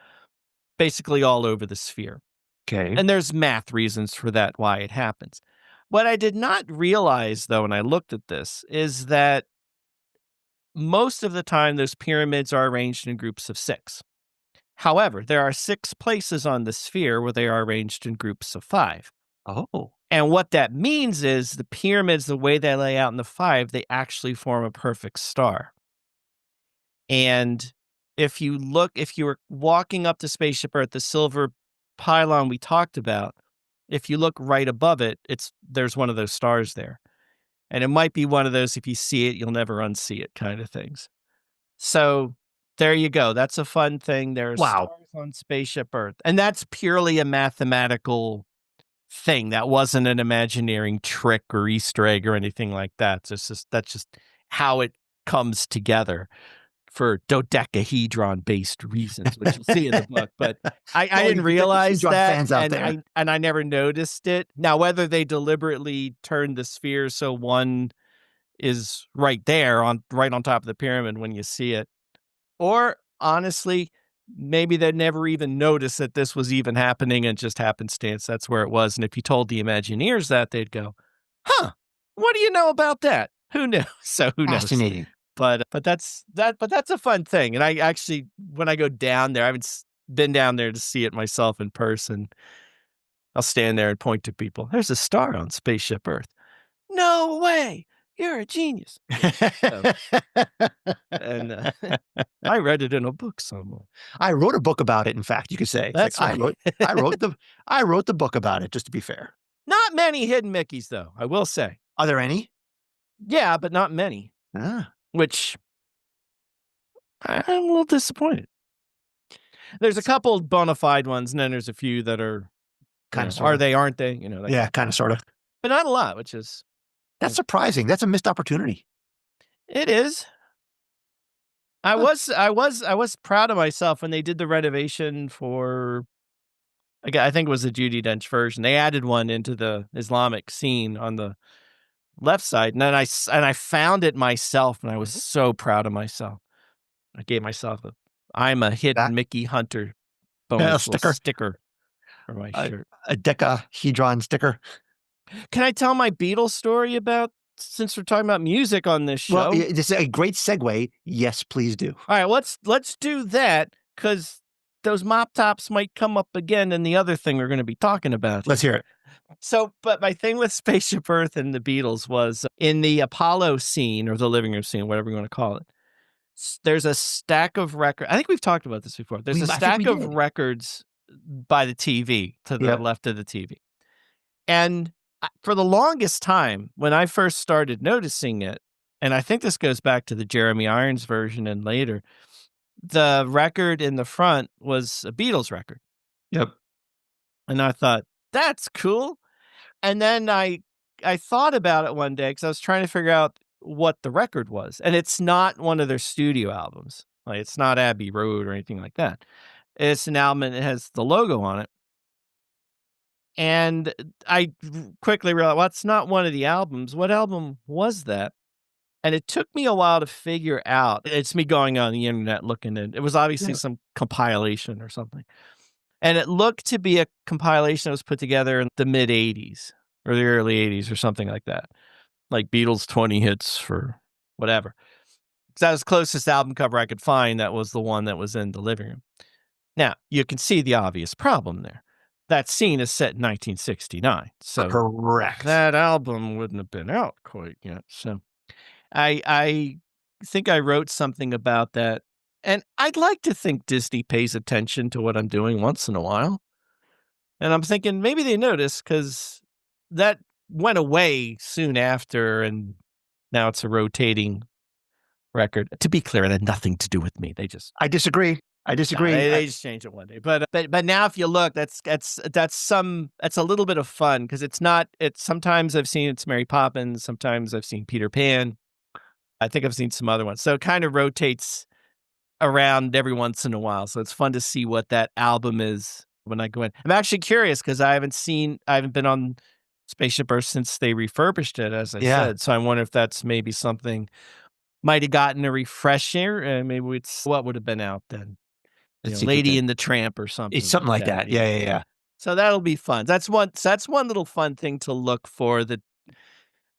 basically all over the sphere.
Okay.
And there's math reasons for that, why it happens. What I did not realize, though, when I looked at this, is that most of the time those pyramids are arranged in groups of 6. However, there are 6 places on the sphere where they are arranged in groups of 5.
Oh.
And what that means is the pyramids, the way they lay out in the 5, they actually form a perfect star. And if you were walking up to Spaceship Earth, the silver pylon we talked about, if you look right above it, there's one of those stars there. And it might be one of those, if you see it, you'll never unsee it kind of things. So there you go. That's a fun thing. There are stars on Spaceship Earth. And that's purely a mathematical thing. That wasn't an Imagineering trick or Easter egg or anything like that. That's just how it comes together for dodecahedron-based reasons, which you'll see in the book. But I didn't realize that, and I never noticed it. Now, whether they deliberately turned the sphere so one is right there, right on top of the pyramid when you see it, or honestly, maybe they'd never even noticed that this was even happening and just happenstance. That's where it was. And if you told the Imagineers that, they'd go, "Huh, what do you know about that? Who knew?" So who knows?
Fascinating.
But that's a fun thing. And I actually, when I go down there, I haven't been down there to see it myself in person. I'll stand there and point to people. There's a star on Spaceship Earth. No way. You're a genius. And I read it in a book somewhere.
I wrote a book about it. In fact, you could say
That's
like,
right.
I wrote the book about it. Just to be fair,
Not many hidden Mickeys, though. I will say.
Are there any?
Yeah, but not many. Which I'm a little disappointed. There's a couple bona fide ones, and then there's a few that are
kind of.
Are they? Aren't they?
Yeah, kind of, sort of.
But not a lot, which is
that's surprising. That's a missed opportunity.
It is. I was proud of myself when they did the renovation for. I think it was the Judi Dench version. They added one into the Islamic scene on the left side, and then I found it myself, and I was so proud of myself. I gave myself I'm a hidden Mickey Hunter bonus sticker for my shirt.
A decahedron sticker.
Can I tell my Beatles story since we're talking about music on this show?
Well, this is a great segue. Yes, please do.
All right, let's do that, because those mop tops might come up again in the other thing we're going to be talking about.
Let's hear it.
So, but my thing with Spaceship Earth and the Beatles was in the Apollo scene, or the living room scene, whatever you want to call it. There's a stack of records. I think we've talked about this before. There's a stack of records by the TV to the left of the TV. And for the longest time, when I first started noticing it, and I think this goes back to the Jeremy Irons version and later, the record in the front was a Beatles record.
Yep.
And I thought, that's cool. And then I thought about it one day because I was trying to figure out what the record was. And it's not one of their studio albums. Like, it's not Abbey Road or anything like that. It's an album and it has the logo on it. And I quickly realized, well, it's not one of the albums. What album was that? And it took me a while to figure out. It's me going on the internet looking at it. It was obviously some compilation or something. And it looked to be a compilation that was put together in the mid 80s or the early 80s or something like that. Like Beatles 20 hits for whatever. So that was the closest album cover I could find. That was the one that was in the living room. Now, you can see the obvious problem there. That scene is set in 1969. So
Correct.
that album wouldn't have been out quite yet. So I think I wrote something about that. And I'd like to think Disney pays attention to what I'm doing once in a while. And I'm thinking maybe they notice because that went away soon after, and now it's a rotating record. To be clear, it had nothing to do with me. They just
I disagree. I disagree.
They just changed it one day. But now if you look, that's a little bit of fun because it's not. It's sometimes I've seen it's Mary Poppins. Sometimes I've seen Peter Pan. I think I've seen some other ones. So it kind of rotates around every once in a while. So it's fun to see what that album is when I go in. I'm actually curious because I haven't been on Spaceship Earth since they refurbished it, as I said. So I wonder if that's maybe something might have gotten a refresher, and maybe it's what would have been out then. Lady and the Tramp or something.
It's something like that. Yeah.
So that'll be fun. That's one little fun thing to look for.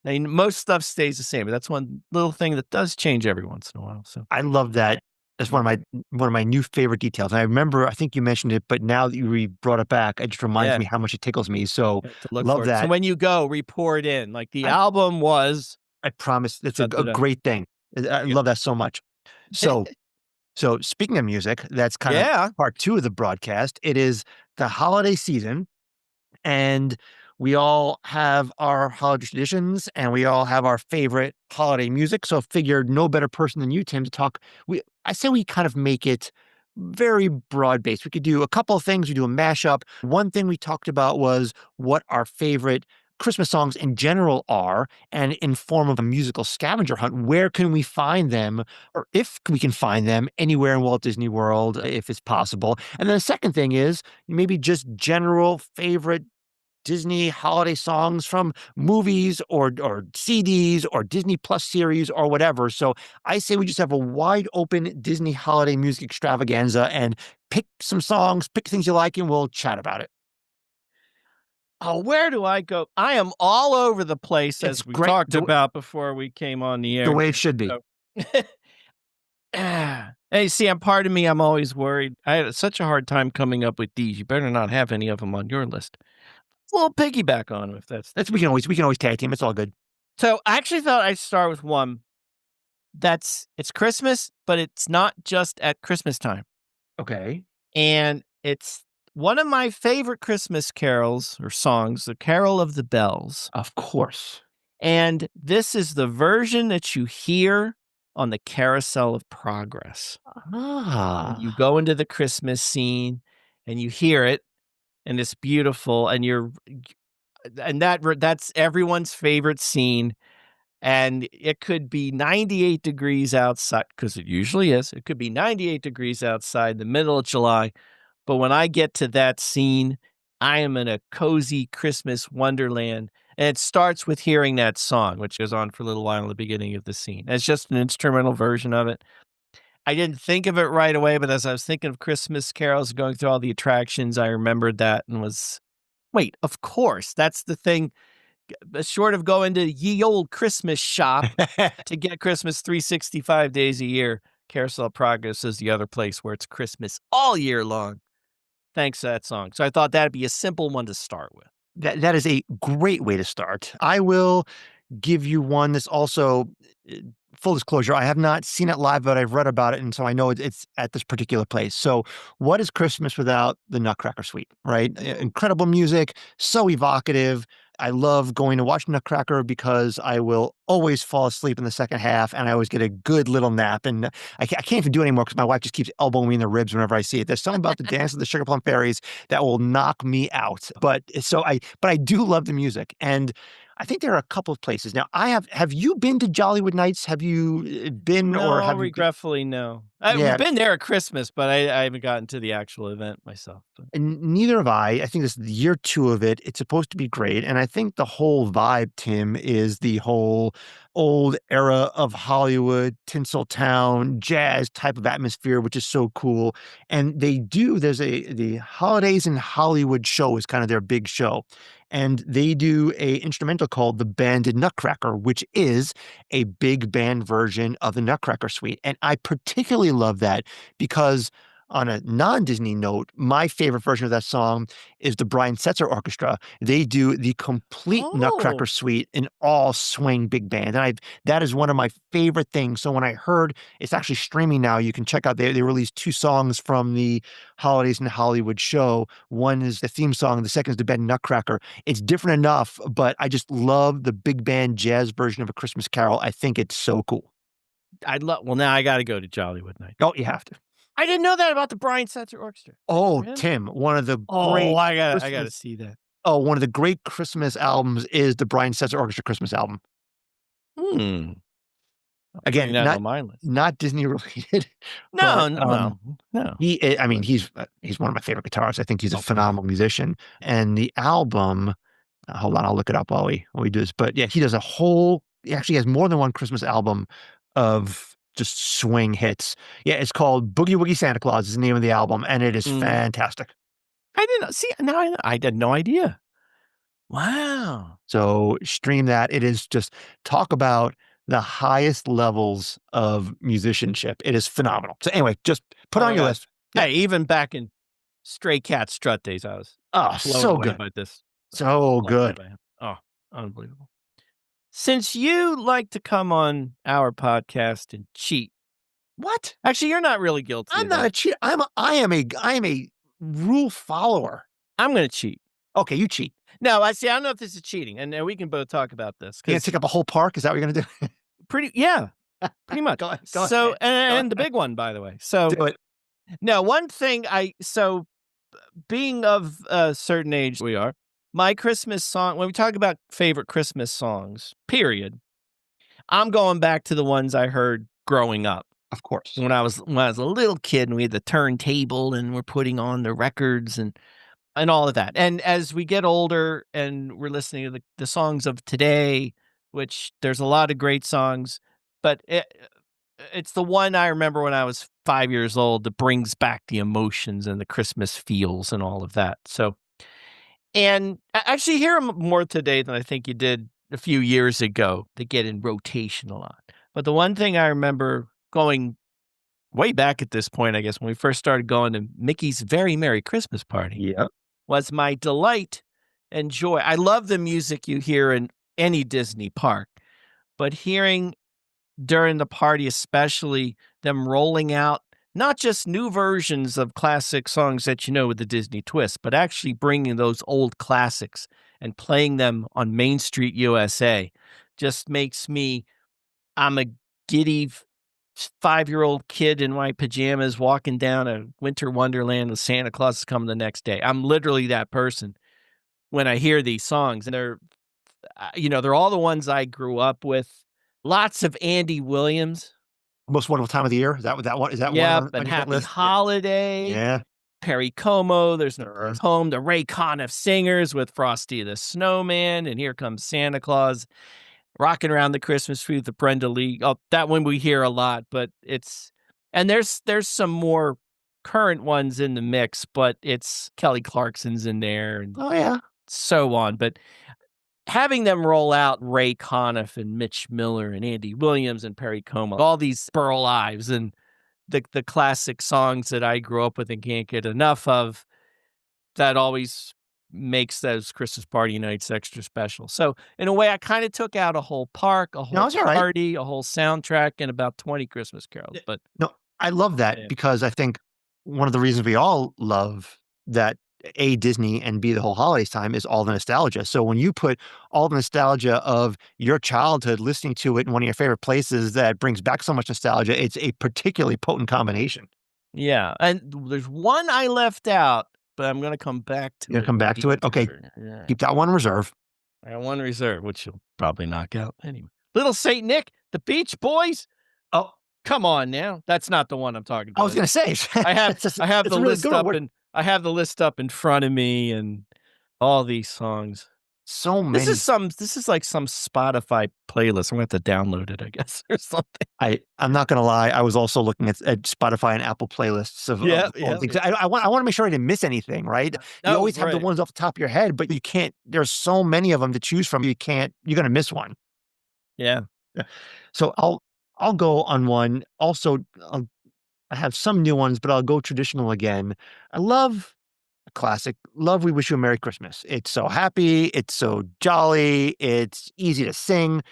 I mean, most stuff stays the same, but that's one little thing that does change every once in a while. So
I love that. That's one of my new favorite details. And I remember, I think you mentioned it, but now that you brought it back, it just reminds me how much it tickles me. So love that.
So when you go, report in. Like the album was.
I promise. It's a great thing. I love that so much. So speaking of music, that's kind of part 2 of the broadcast. It is the holiday season, and we all have our holiday traditions, and we all have our favorite holiday music. So I figured no better person than you, Tim, to talk. I say we kind of make it very broad-based. We could do a couple of things. We do a mashup. One thing we talked about was what our favorite Christmas songs in general are, and in form of a musical scavenger hunt, where can we find them, or if we can find them anywhere in Walt Disney World, if it's possible. And then the second thing is maybe just general favorite Disney holiday songs from movies or CDs or Disney Plus series or whatever. So I say we just have a wide open Disney holiday music extravaganza and pick some songs, pick things you like, and we'll chat about it.
Oh, where do I go? I am all over the place, as we talked about before we came on the air.
The way it should be.
Hey, see, part of me, I'm always worried. I had such a hard time coming up with these. You better not have any of them on your list. We'll piggyback on them if that's
we can always tag team. It's all good.
So I actually thought I'd start with one it's Christmas, but it's not just at Christmas time.
Okay.
And it's one of my favorite Christmas carols or songs, The Carol of the Bells.
Of course.
And this is the version that you hear on the Carousel of Progress.
Ah.
You go into the Christmas scene and you hear it, and it's beautiful, and that's everyone's favorite scene. And it could be 98 degrees outside, because it usually is. It could be 98 degrees outside, the middle of July. But when I get to that scene, I am in a cozy Christmas wonderland. And it starts with hearing that song, which goes on for a little while in the beginning of the scene. It's just an instrumental version of it. I didn't think of it right away, but as I was thinking of Christmas carols, going through all the attractions, I remembered that and wait, of course, that's the thing. Short of going to ye old Christmas shop to get Christmas 365 days a year, Carousel of Progress is the other place where it's Christmas all year long. Thanks to that song. So I thought that'd be a simple one to start with.
That is a great way to start. I will give you one that's also, full disclosure, I have not seen it live, but I've read about it, and so I know it's at this particular place. So what is Christmas without the Nutcracker Suite, right? Incredible music, so evocative. I love going to watch Nutcracker because I will always fall asleep in the second half, and I always get a good little nap. And I can't even do it anymore because my wife just keeps elbowing me in the ribs whenever I see it. There's something about the Dance of the Sugar Plum Fairies that will knock me out. But I do love the music, and I think there are a couple of places. Now, have you been to Jollywood Nights? Have you been,
No,
or have
regretfully, no. We've
Yeah,
been there at Christmas, but I haven't gotten to the actual event myself. But.
and neither have I. I think this is year 2 of it. It's supposed to be great, and I think the whole vibe, Tim, is the whole old era of Hollywood, Tinseltown, jazz type of atmosphere, which is so cool. And there's the Holidays in Hollywood show is kind of their big show. And they do a instrumental called The Banded Nutcracker, which is a big band version of the Nutcracker Suite. And I particularly love that because on a non-Disney note, my favorite version of that song is the Brian Setzer Orchestra. They do the complete Nutcracker
Oh.
Suite in all swing big band, and that is one of my favorite things. So when I heard it's actually streaming now, you can check out. They released 2 songs from the Holidays in Hollywood show. One is the theme song, the second is the band Nutcracker. It's different enough, but I just love the big band jazz version of A Christmas Carol. I think it's so cool.
Well, now I got to go to Jollywood Night.
Oh, you have to.
I didn't know that about the Brian Setzer Orchestra.
Oh,
Really?
Tim, one of the
Oh,
great
I got to
Christmas
see that.
Oh, one of the great Christmas albums is the Brian Setzer Orchestra Christmas album.
Putting
Again,
that on my list.
not Disney related,
No,
but,
no.
he's one of my favorite guitarists. I think he's a phenomenal musician. And the album, hold on, I'll look it up while we do this. But yeah, he actually has more than one Christmas album of just swing hits. Yeah, it's called Boogie Woogie Santa Claus is the name of the album, and it is fantastic.
I didn't see. Now I had no idea. Wow.
So stream that. It is just talk about the highest levels of musicianship. It is phenomenal. So anyway, just put on your list.
Hey, even back in Stray Cat Strut days, I was blown
So
away
good.
by this.
So
Blown away
good.
by him. Oh, unbelievable. Since you like to come on our podcast and cheat,
What?
actually, you're not really guilty.
I'm
of
not
that.
a cheat. I am a rule follower.
I'm going to cheat.
Okay, you cheat.
No, I don't know if this is cheating, and we can both talk about this.
You gonna take up a whole park? Is that what you're gonna do?
Pretty much.
Go
So,
ahead.
and the big one, by the way. So,
Do it.
no, one thing being of a certain age, we are. My Christmas song, when we talk about favorite Christmas songs, period, I'm going back to the ones I heard growing up.
Of course.
When I was a little kid and we had the turntable and we're putting on the records and all of that. And as we get older and we're listening to the songs of today, which there's a lot of great songs, but it's the one I remember when I was 5 years old that brings back the emotions and the Christmas feels and all of that. So, and I actually hear them more today than I think you did a few years ago. They get in rotation a lot. But the one thing I remember going way back at this point, I guess, when we first started going to Mickey's Very Merry Christmas Party,
Yep.
was my delight and joy. I love the music you hear in any Disney park, but hearing during the party, especially them rolling out not just new versions of classic songs that you know with the Disney twist, but actually bringing those old classics and playing them on Main Street USA just makes me, I'm a giddy 5-year-old kid in my pajamas walking down a winter wonderland with Santa Claus is coming the next day. I'm literally that person when I hear these songs, and they're all the ones I grew up with. Lots of Andy Williams.
Most Wonderful Time of the Year. Is that one? Is that
Yep,
one on
and
your
Happy
list?
Holiday.
Yeah.
Perry Como, There's No
Sure.
Place Home, the Ray Conniff Singers with Frosty the Snowman, and Here Comes Santa Claus, Rocking Around the Christmas Tree with the Brenda Lee. Oh, that one we hear a lot, but there's some more current ones in the mix, but it's Kelly Clarkson's in there and
Oh yeah.
so on. But having them roll out Ray Conniff and Mitch Miller and Andy Williams and Perry Como, all these Burl Ives and the classic songs that I grew up with and can't get enough of, that always makes those Christmas party nights extra special. So in a way, I kind of took out a whole park, a whole
it's all right.
party, a whole soundtrack, and about 20 Christmas carols. But
No, I love that
Yeah.
because I think one of the reasons we all love that A, Disney, and B, the whole holidays time is all the nostalgia. So when you put all the nostalgia of your childhood listening to it in one of your favorite places that brings back so much nostalgia, it's a particularly potent combination.
yeah, and there's one I left out, but I'm going to come back to
You're
it.
gonna come back to it? Okay.
Yeah.
Keep that one in reserve.
I got one reserve, which you'll probably knock out anyway. Little Saint Nick, the Beach Boys.
Oh,
Come on now. That's not the one I'm talking about.
I was going to say,
I have
it's
I have
a
the
really
list
good
up
one.
and I have the list up in front of me and all these songs.
So
This
many.
is like some Spotify playlist. I'm going to have to download it, I guess, or something.
I'm not going to lie. I was also looking at Spotify and Apple playlists of all the things.
Yeah.
I want to make sure I didn't miss anything, right? You
Oh,
always have the
right.
ones off the top of your head, but you can't. There's so many of them to choose from. You're going to miss one.
Yeah.
Yeah. So I'll go on one. Also, I have some new ones, but I'll go traditional again. I love a classic. Love We Wish You a Merry Christmas. It's so happy. It's so jolly. It's easy to sing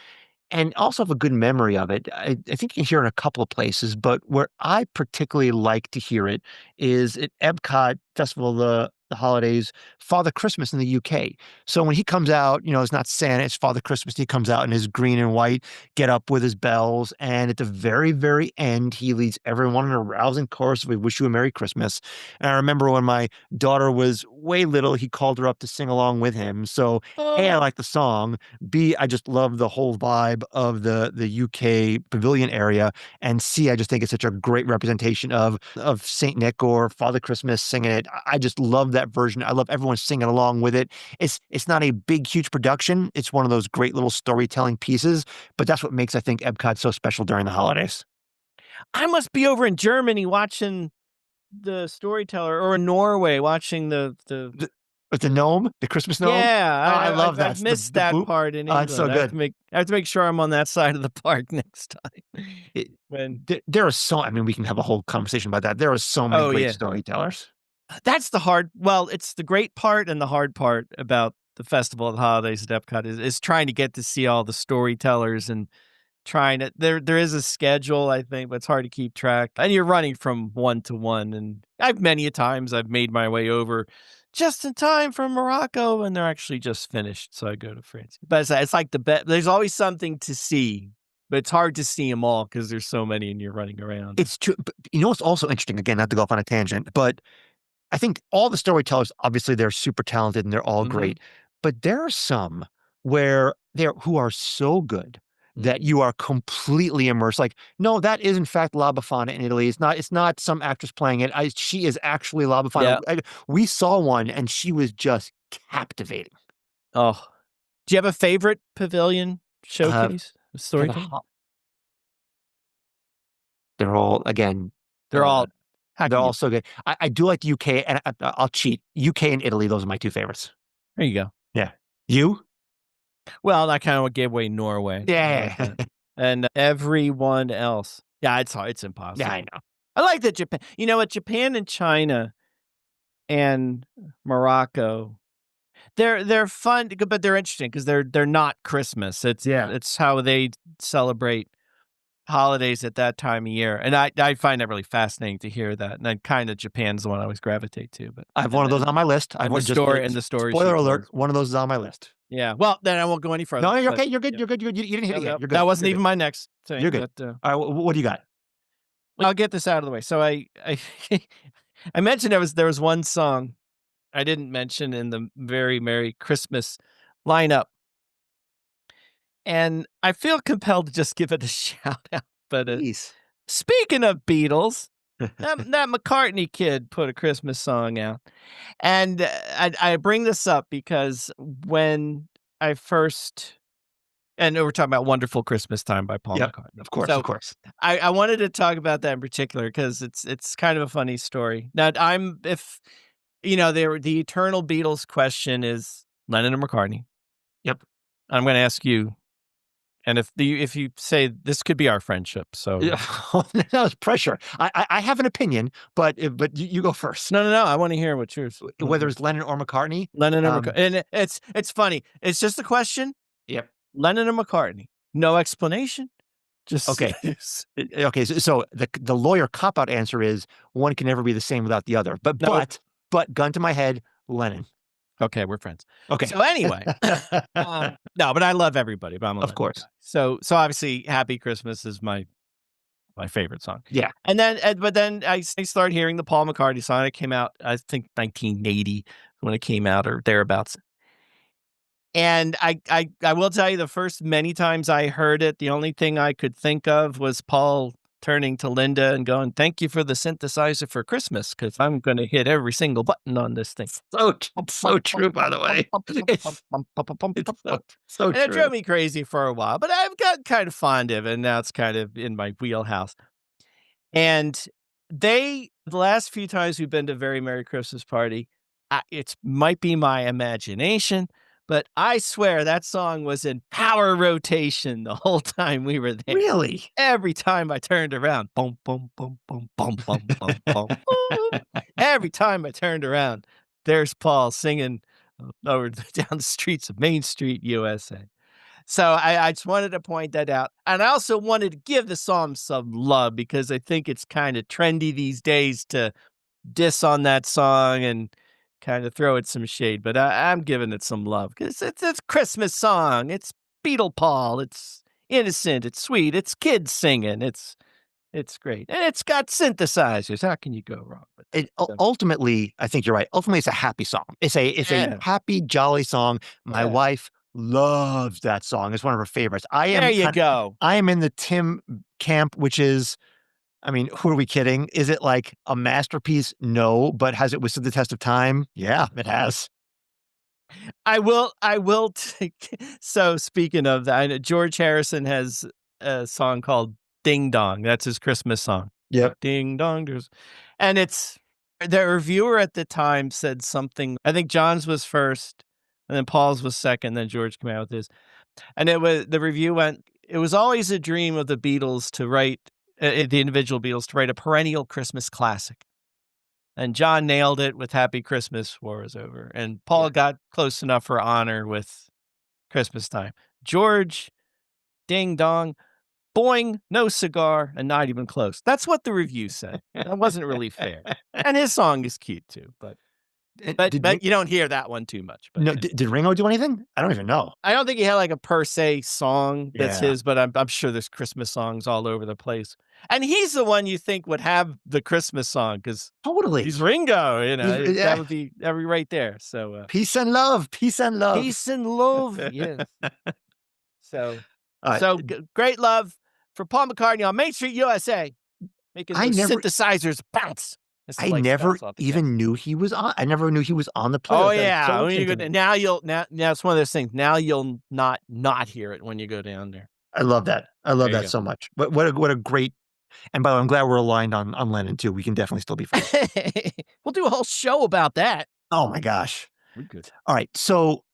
and also have a good memory of it. I think you can hear it in a couple of places, but where I particularly like to hear it is at Epcot Festival of the Holidays, Father Christmas in the UK. So when he comes out, it's not Santa, it's Father Christmas. He comes out in his green and white, get up with his bells, and at the very, very end, he leads everyone in a rousing chorus of "We Wish You a Merry Christmas." And I remember when my daughter was way little, he called her up to sing along with him. So A, I like the song. B, I just love the whole vibe of the UK pavilion area. And C, I just think it's such a great representation of Saint Nick or Father Christmas singing it. I just love that version. I love everyone singing along with it. It's not a big, huge production. It's one of those great little storytelling pieces, but that's what makes, I think, Epcot so special during the holidays.
I must be over in Germany watching the storyteller, or in Norway watching the
With the gnome, the Christmas gnome.
Yeah,
Oh, I love that.
I've missed that
Boop.
part in
Oh, it's so
England.
good.
I have to make sure I'm on that side of the park next time.
It,
When
there are I mean, we can have a whole conversation about that. There are so many
Oh,
great
yeah.
storytellers.
That's it's the great part and the hard part about the Festival of the Holidays at Epcot is trying to get to see all the storytellers and trying to there is a schedule, I think, but it's hard to keep track. And you're running from one to one. And many a times I've made my way over just in time for Morocco, and they're actually just finished. So I go to France. But it's like there's always something to see, but it's hard to see them all because there's so many and you're running around.
It's true. But what's also interesting, again, not to go off on a tangent, but I think all the storytellers, obviously, they're super talented and they're all great. But there are some who are so good that you are completely immersed. Like, no, that is in fact La Befana in Italy. It's not some actress playing it. She is actually La Befana.
Yeah.
We saw one and she was just captivating.
Oh, do you have a favorite pavilion showcase
For the
storytelling?
They're all, again,
They're all
they're all so good. I do like the UK, and I'll cheat. UK and Italy, those are my two favorites.
There you go.
Yeah. You?
Well, I kind of gave away Norway.
Yeah.
And everyone else. Yeah, it's impossible.
Yeah, I know.
I like that Japan. You know what? Japan and China and Morocco, they're fun, but they're interesting because they're not Christmas. It's how they celebrate holidays at that time of year, and I find that really fascinating to hear that. And then kind of Japan's the one I always gravitate to. But
I have one of those on my list.
and the story.
Spoiler alert, one of those is on my list.
Yeah. Well, then I won't go any further.
No, you're okay. You're good. You're good. You didn't hit it yet. You're good.
That wasn't
You're
even
good.
my next thing.
You're good.
But,
all right. What do you got?
I'll get this out of the way. So I I mentioned there was one song I didn't mention in the Very Merry Christmas lineup, and I feel compelled to just give it a shout out. But
Please.
speaking of Beatles, that McCartney kid put a Christmas song out, and I bring this up because when I first. And we're talking about "Wonderful Christmas Time" by Paul McCartney.
Of course,
So
of course.
I wanted to talk about that in particular because it's kind of a funny story. Now, if the eternal Beatles question is Lennon or McCartney.
Yep.
I'm going to ask you, and if you say this could be our friendship, so
that was pressure. I have an opinion, but you go first.
No. I want to hear what yours.
Whether it's Lennon or McCartney.
Lennon or McCartney, and it's funny. It's just a question.
Yep.
Lennon or McCartney. No explanation. Just
okay. Okay. So the lawyer cop out answer is one can never be the same without the other. But gun to my head, Lennon.
Okay, we're friends.
Okay.
So anyway, no, but I love everybody. But I'm a
of course.
Guy. So obviously, "Happy Christmas" is my favorite song.
Yeah.
And then, but then I started hearing the Paul McCartney song. It came out, I think, 1980 when it came out or thereabouts. And I will tell you, the first many times I heard it, the only thing I could think of was Paul turning to Linda and going, "Thank you for the synthesizer for Christmas, because I'm going to hit every single button on this thing."
So true, by the way. It's so
And it
true.
drove me crazy for a while, but I've got kind of fond of it, and now it's kind of in my wheelhouse. And the last few times we've been to Very Merry Christmas Party, it might be my imagination, but I swear that song was in power rotation the whole time we were there.
Really?
Every time I turned around, boom, boom, boom, boom, boom, boom, boom, boom. Every time I turned around, there's Paul singing over down the streets of Main Street, USA. So I just wanted to point that out. And I also wanted to give the song some love because I think it's kind of trendy these days to diss on that song and kind of throw it some shade. But I'm giving it some love because it's a Christmas song. It's Beetle Paul. It's innocent. It's sweet. It's kids singing. It's great. And it's got synthesizers. How can you go wrong with it?
Ultimately, I think you're right. Ultimately, it's a happy song. It's a happy, jolly song. My wife loves that song. It's one of her favorites.
There you go.
I am in the Tim camp, which is, I mean, who are we kidding? Is it like a masterpiece? No, but has it withstood the test of time? Yeah, it has.
I will take. So speaking of that, I know George Harrison has a song called Ding Dong. That's his Christmas song.
Yep.
Ding dong. And it's the reviewer at the time said something. I think John's was first, and then Paul's was second, then George came out with his. And the review went, "It was always a dream of the Beatles to write, the individual Beatles, to write a perennial Christmas classic." And John nailed it with Happy Christmas, War is Over. And Paul got close enough for honor with Christmas Time. George, Ding Dong, boing, no cigar, and not even close. That's what the review said. That wasn't really fair. And his song is cute too, but you don't hear that one too much. But
No, did Ringo do anything? I don't even know.
I don't think he had like a per se song that's
Yeah.
his, but I'm sure there's Christmas songs all over the place. And he's the one you think would have the Christmas song because
Totally.
he's Ringo,
Yeah.
that would be right there. So
Peace and love. Peace and love.
peace and love, yes. So
Uh,
great love for Paul McCartney on Main Street, USA, making those synthesizers bounce.
I never even knew he was on. I never knew he was on the playlist.
Oh yeah, when you go, now it's one of those things. Now you'll not hear it when you go down there.
I love that. I love
There you
that so much. What a great. And by the way, I'm glad we're aligned on Lennon too. We can definitely still be friends.
We'll do a whole show about that.
Oh my gosh.
We could.
All right. So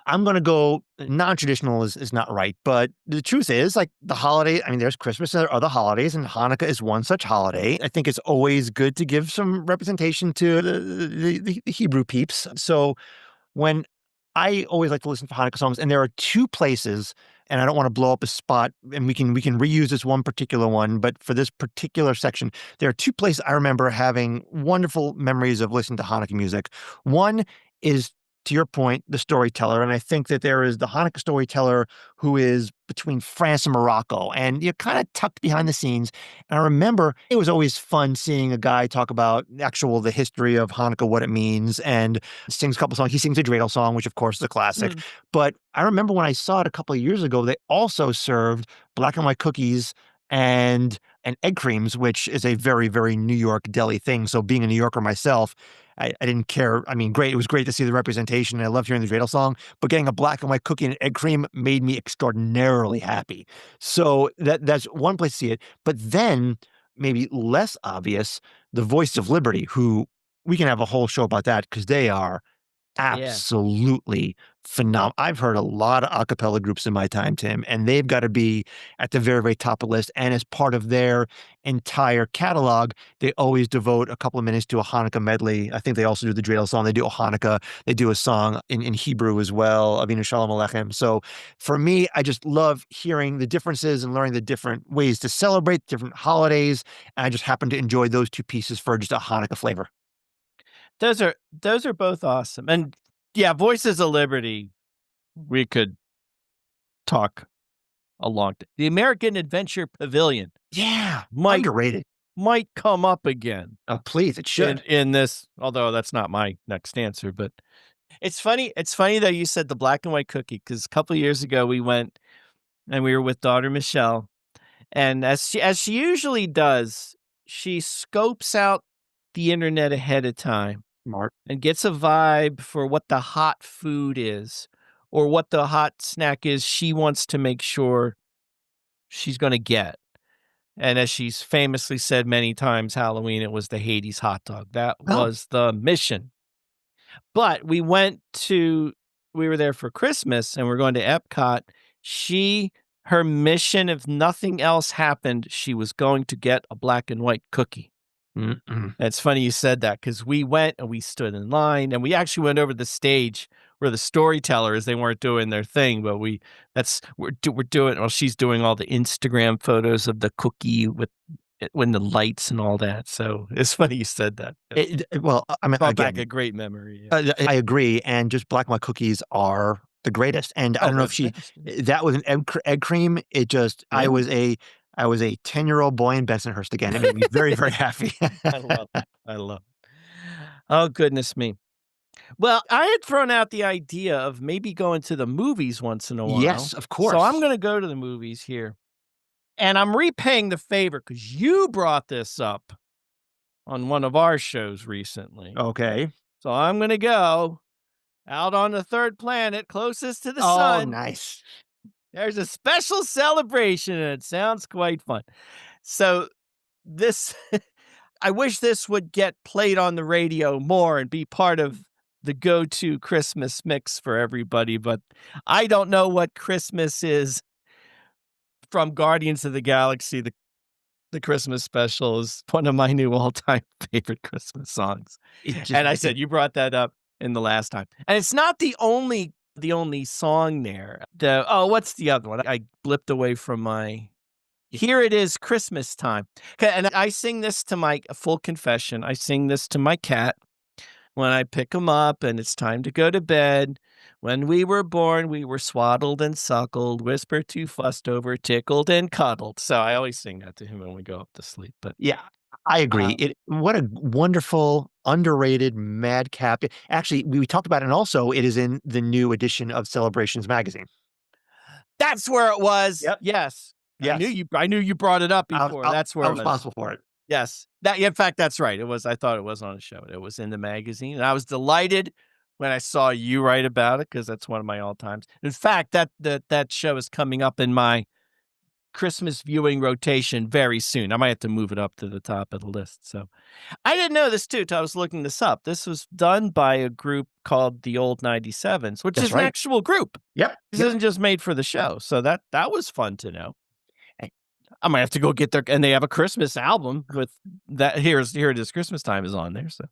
I'm going to go non-traditional is not right, but the truth is like the holiday. I mean, there's Christmas and there are other holidays and Hanukkah is one such holiday. I think it's always good to give some representation to the Hebrew peeps. So when I always like to listen to Hanukkah songs, and there are two places, and I don't want to blow up a spot, and we can reuse this one particular one, but for this particular section, there are two places I remember having wonderful memories of listening to Hanukkah music. One is, to your point, the storyteller, and I think that there is the Hanukkah storyteller who is between France and Morocco, and you're kind of tucked behind the scenes. And I remember it was always fun seeing a guy talk about the history of Hanukkah, what it means, and sings a couple songs. He sings a dreidel song, which of course is a classic. But I remember when I saw it a couple of years ago, they also served black and white cookies and egg creams, which is a very, very New York deli thing. So being a New Yorker myself, I didn't care. I mean, great. It was great to see the representation. I loved hearing the dreidel song, but getting a black and white cookie and egg cream made me extraordinarily happy. So that's one place to see it. But then maybe less obvious, the Voice of Liberty, who we can have a whole show about that because they are absolutely phenomenal. I've heard a lot of a cappella groups in my time, Tim, and they've got to be at the very, very top of the list. And as part of their entire catalog, they always devote a couple of minutes to a Hanukkah medley. I think they also do the dreidel song. They do a Hanukkah. They do a song in Hebrew as well, Avinu Shalom Aleichem. So for me, I just love hearing the differences and learning the different ways to celebrate different holidays. And I just happen to enjoy those two pieces for just a Hanukkah flavor.
Those are both awesome. And yeah, Voices of Liberty, we could talk a long time. The American Adventure Pavilion.
Yeah.
Underrated. Might come up again.
Oh, please, it should.
In this, although that's not my next answer, but it's funny. It's funny that you said the black and white cookie, because a couple of years ago we went and we were with daughter Michelle, And as she usually does, she scopes out the internet ahead of time
Smart.
and gets a vibe for what the hot food is or what the hot snack is she wants to make sure she's going to get. And as she's famously said many times, Halloween, it was the Hades hot dog. That
Oh.
was the mission. But we were there for Christmas and we're going to Epcot. Her mission, if nothing else happened, she was going to get a black and white cookie.
Mm-mm.
It's funny you said that because we went and we stood in line and we actually went over to the stage where the storytellers, they weren't doing their thing, but we're doing, well, she's doing all the Instagram photos of the cookie with when the lights and all that. So it's funny you said that.
Well, I mean,
Brought back
again,
a great memory. Yeah.
I agree. And just black and white cookies are the greatest. And I don't know if that was an egg cream. It just, I was a 10-year-old boy in Bensonhurst again. It made me very, very happy.
I love it. I love it. Oh, goodness me. Well, I had thrown out the idea of maybe going to the movies once in a while.
Yes, of course.
So I'm going to go to the movies here. And I'm repaying the favor because you brought this up on one of our shows recently.
Okay.
So I'm going to go out on the third planet closest to the
Oh,
sun.
nice.
There's a special celebration and it sounds quite fun. So this, I wish this would get played on the radio more and be part of the go-to Christmas mix for everybody, but I don't know what Christmas is from Guardians of the Galaxy. The Christmas special is one of my new all-time favorite Christmas songs. And I said, you brought that up in the last time. And it's not the only song there. What's the other one? I blipped away from my... Here it is, Christmas time. And I sing this to my full confession. I sing this to my cat when I pick him up and it's time to go to bed. When we were born, we were swaddled and suckled, whispered to, fussed over, tickled and cuddled. So I always sing that to him when we go up to sleep. But
yeah, I agree. What a wonderful, underrated madcap. Actually, we talked about it, and also it is in the new edition of Celebrations magazine.
That's where it was.
Yep.
Yes.
Yes.
I knew you brought it up before. That's where
I was responsible for it.
Yes. In fact, that's right. I thought it was on a show. It was in the magazine. And I was delighted when I saw you write about it because that's one of my all-times. In fact, that show is coming up in my Christmas viewing rotation very soon. I might have to move it up to the top of the list. So I didn't know this too until I was looking this up. This was done by a group called the Old 97s, which is an actual group.
Yep.
This isn't just made for the show. So that was fun to know. I might have to go get their, and they have a Christmas album with that. Here it is. Christmas time is on there. So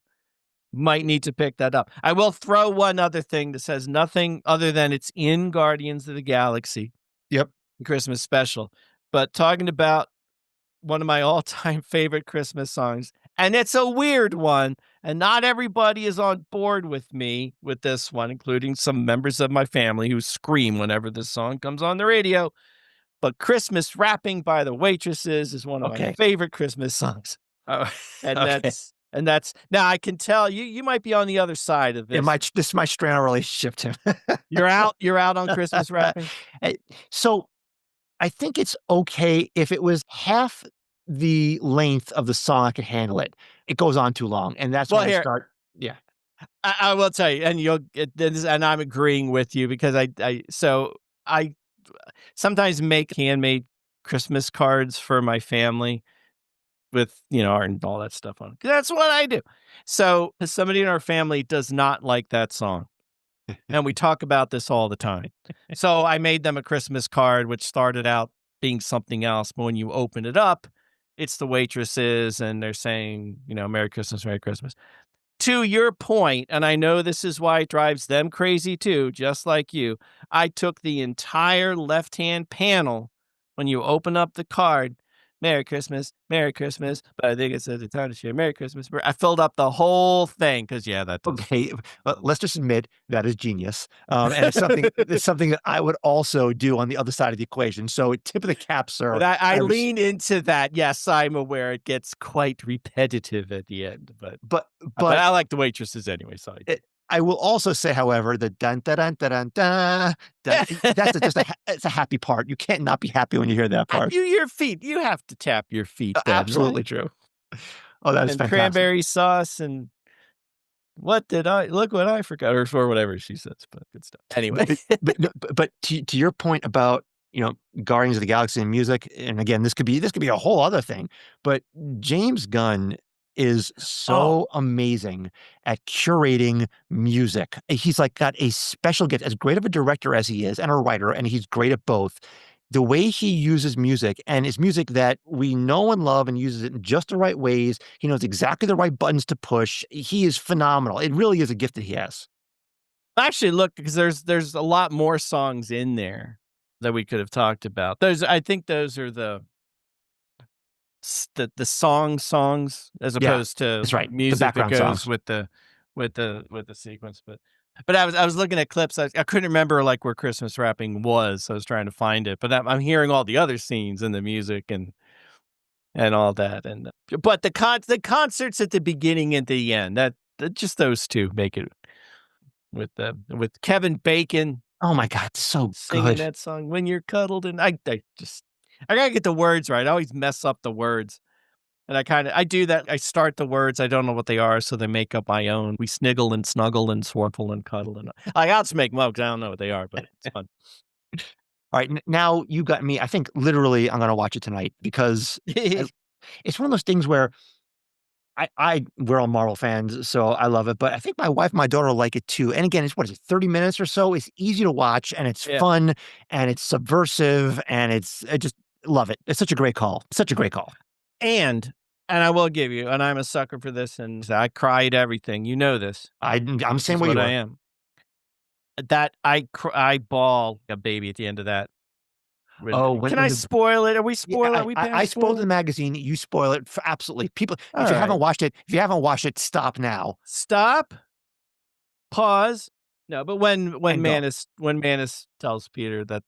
might need to pick that up. I will throw one other thing that says nothing other than it's in Guardians of the Galaxy.
Yep.
Christmas special. But talking about one of my all-time favorite Christmas songs, and it's a weird one, and not everybody is on board with me with this one, including some members of my family who scream whenever this song comes on the radio. But Christmas Wrapping by the Waitresses is one of my favorite Christmas songs.
Oh,
and that's now I can tell you might be on the other side of this.
This might strain our relationship, Tim.
You're out on Christmas Wrapping.
So I think it's okay if it was half the length of the song. I could handle it. It goes on too long, and that's when I start. Yeah,
I will tell you, and I'm agreeing with you because I sometimes make handmade Christmas cards for my family with, art and all that stuff on it. That's what I do. So somebody in our family does not like that song. And we talk about this all the time. So I made them a Christmas card, which started out being something else. But when you open it up, it's the waitresses and they're saying, Merry Christmas, Merry Christmas. To your point, and I know this is why it drives them crazy too, just like you, I took the entire left-hand panel when you open up the card, Merry Christmas, but I think it's the time to share Merry Christmas. I filled up the whole thing because, that does.
Okay, well, let's just admit that is genius. And it's something that I would also do on the other side of the equation. So tip of the cap, sir.
But I lean into that. Yes, I'm aware it gets quite repetitive at the end, but I like the waitresses anyway. So
I will also say, however, the dun dun dun dun dun dun, it's a happy part. You can't not be happy when you hear that part.
Your feet. You have to tap your feet then,
Absolutely
right?
true. Oh, that is
And
fantastic.
cranberry sauce and look what I forgot, or whatever she says, but good stuff. Anyway.
But to your point about, Guardians of the Galaxy and music, and again, this could be a whole other thing, but James Gunn is so amazing at curating music. He's like got a special gift, as great of a director as he is, and a writer, and he's great at both. The way he uses music, and it's music that we know and love, and uses it in just the right ways. He knows exactly the right buttons to push. He is phenomenal. It really is a gift that he has.
Actually, look, because there's a lot more songs in there that we could have talked about. I think those are the songs as
Yeah,
opposed to
that's right. The
music that
background
goes
songs.
with the sequence. But I was looking at clips. I couldn't remember like where Christmas wrapping was. So I was trying to find it. But I'm hearing all the other scenes in the music and all that. But the concerts at the beginning and the end, that just those two make it with Kevin Bacon
Oh my God, so
singing
good.
that song when you're cuddled, and I gotta get the words right. I always mess up the words, and I do that. I start the words, I don't know what they are, so they make up my own. We sniggle and snuggle and swarfle and cuddle, and I'll just make them up because I don't know what they are, but it's fun.
All right, now you got me. I think literally I'm going to watch it tonight because it's one of those things where we're all Marvel fans, so I love it. But I think my wife and my daughter like it too. And again, what is it, 30 minutes or so? It's easy to watch, and it's
Yeah.
fun, and it's subversive, and I just love it. It's such a great call. Such a great call.
And I will give you, and I'm a sucker for this, and I cry at everything. You know this.
I'm the
This
same
is
way
what
you
I
are.
am. That I bawl like a baby at the end of that.
Oh,
Can I spoil it? Are we spoiling? Are we past
I spoiled
spoiling?
the magazine. You spoil it for absolutely. People,
All
if you
right.
haven't watched it, stop now.
Stop. Pause. No, but when
And go.
Manus tells Peter that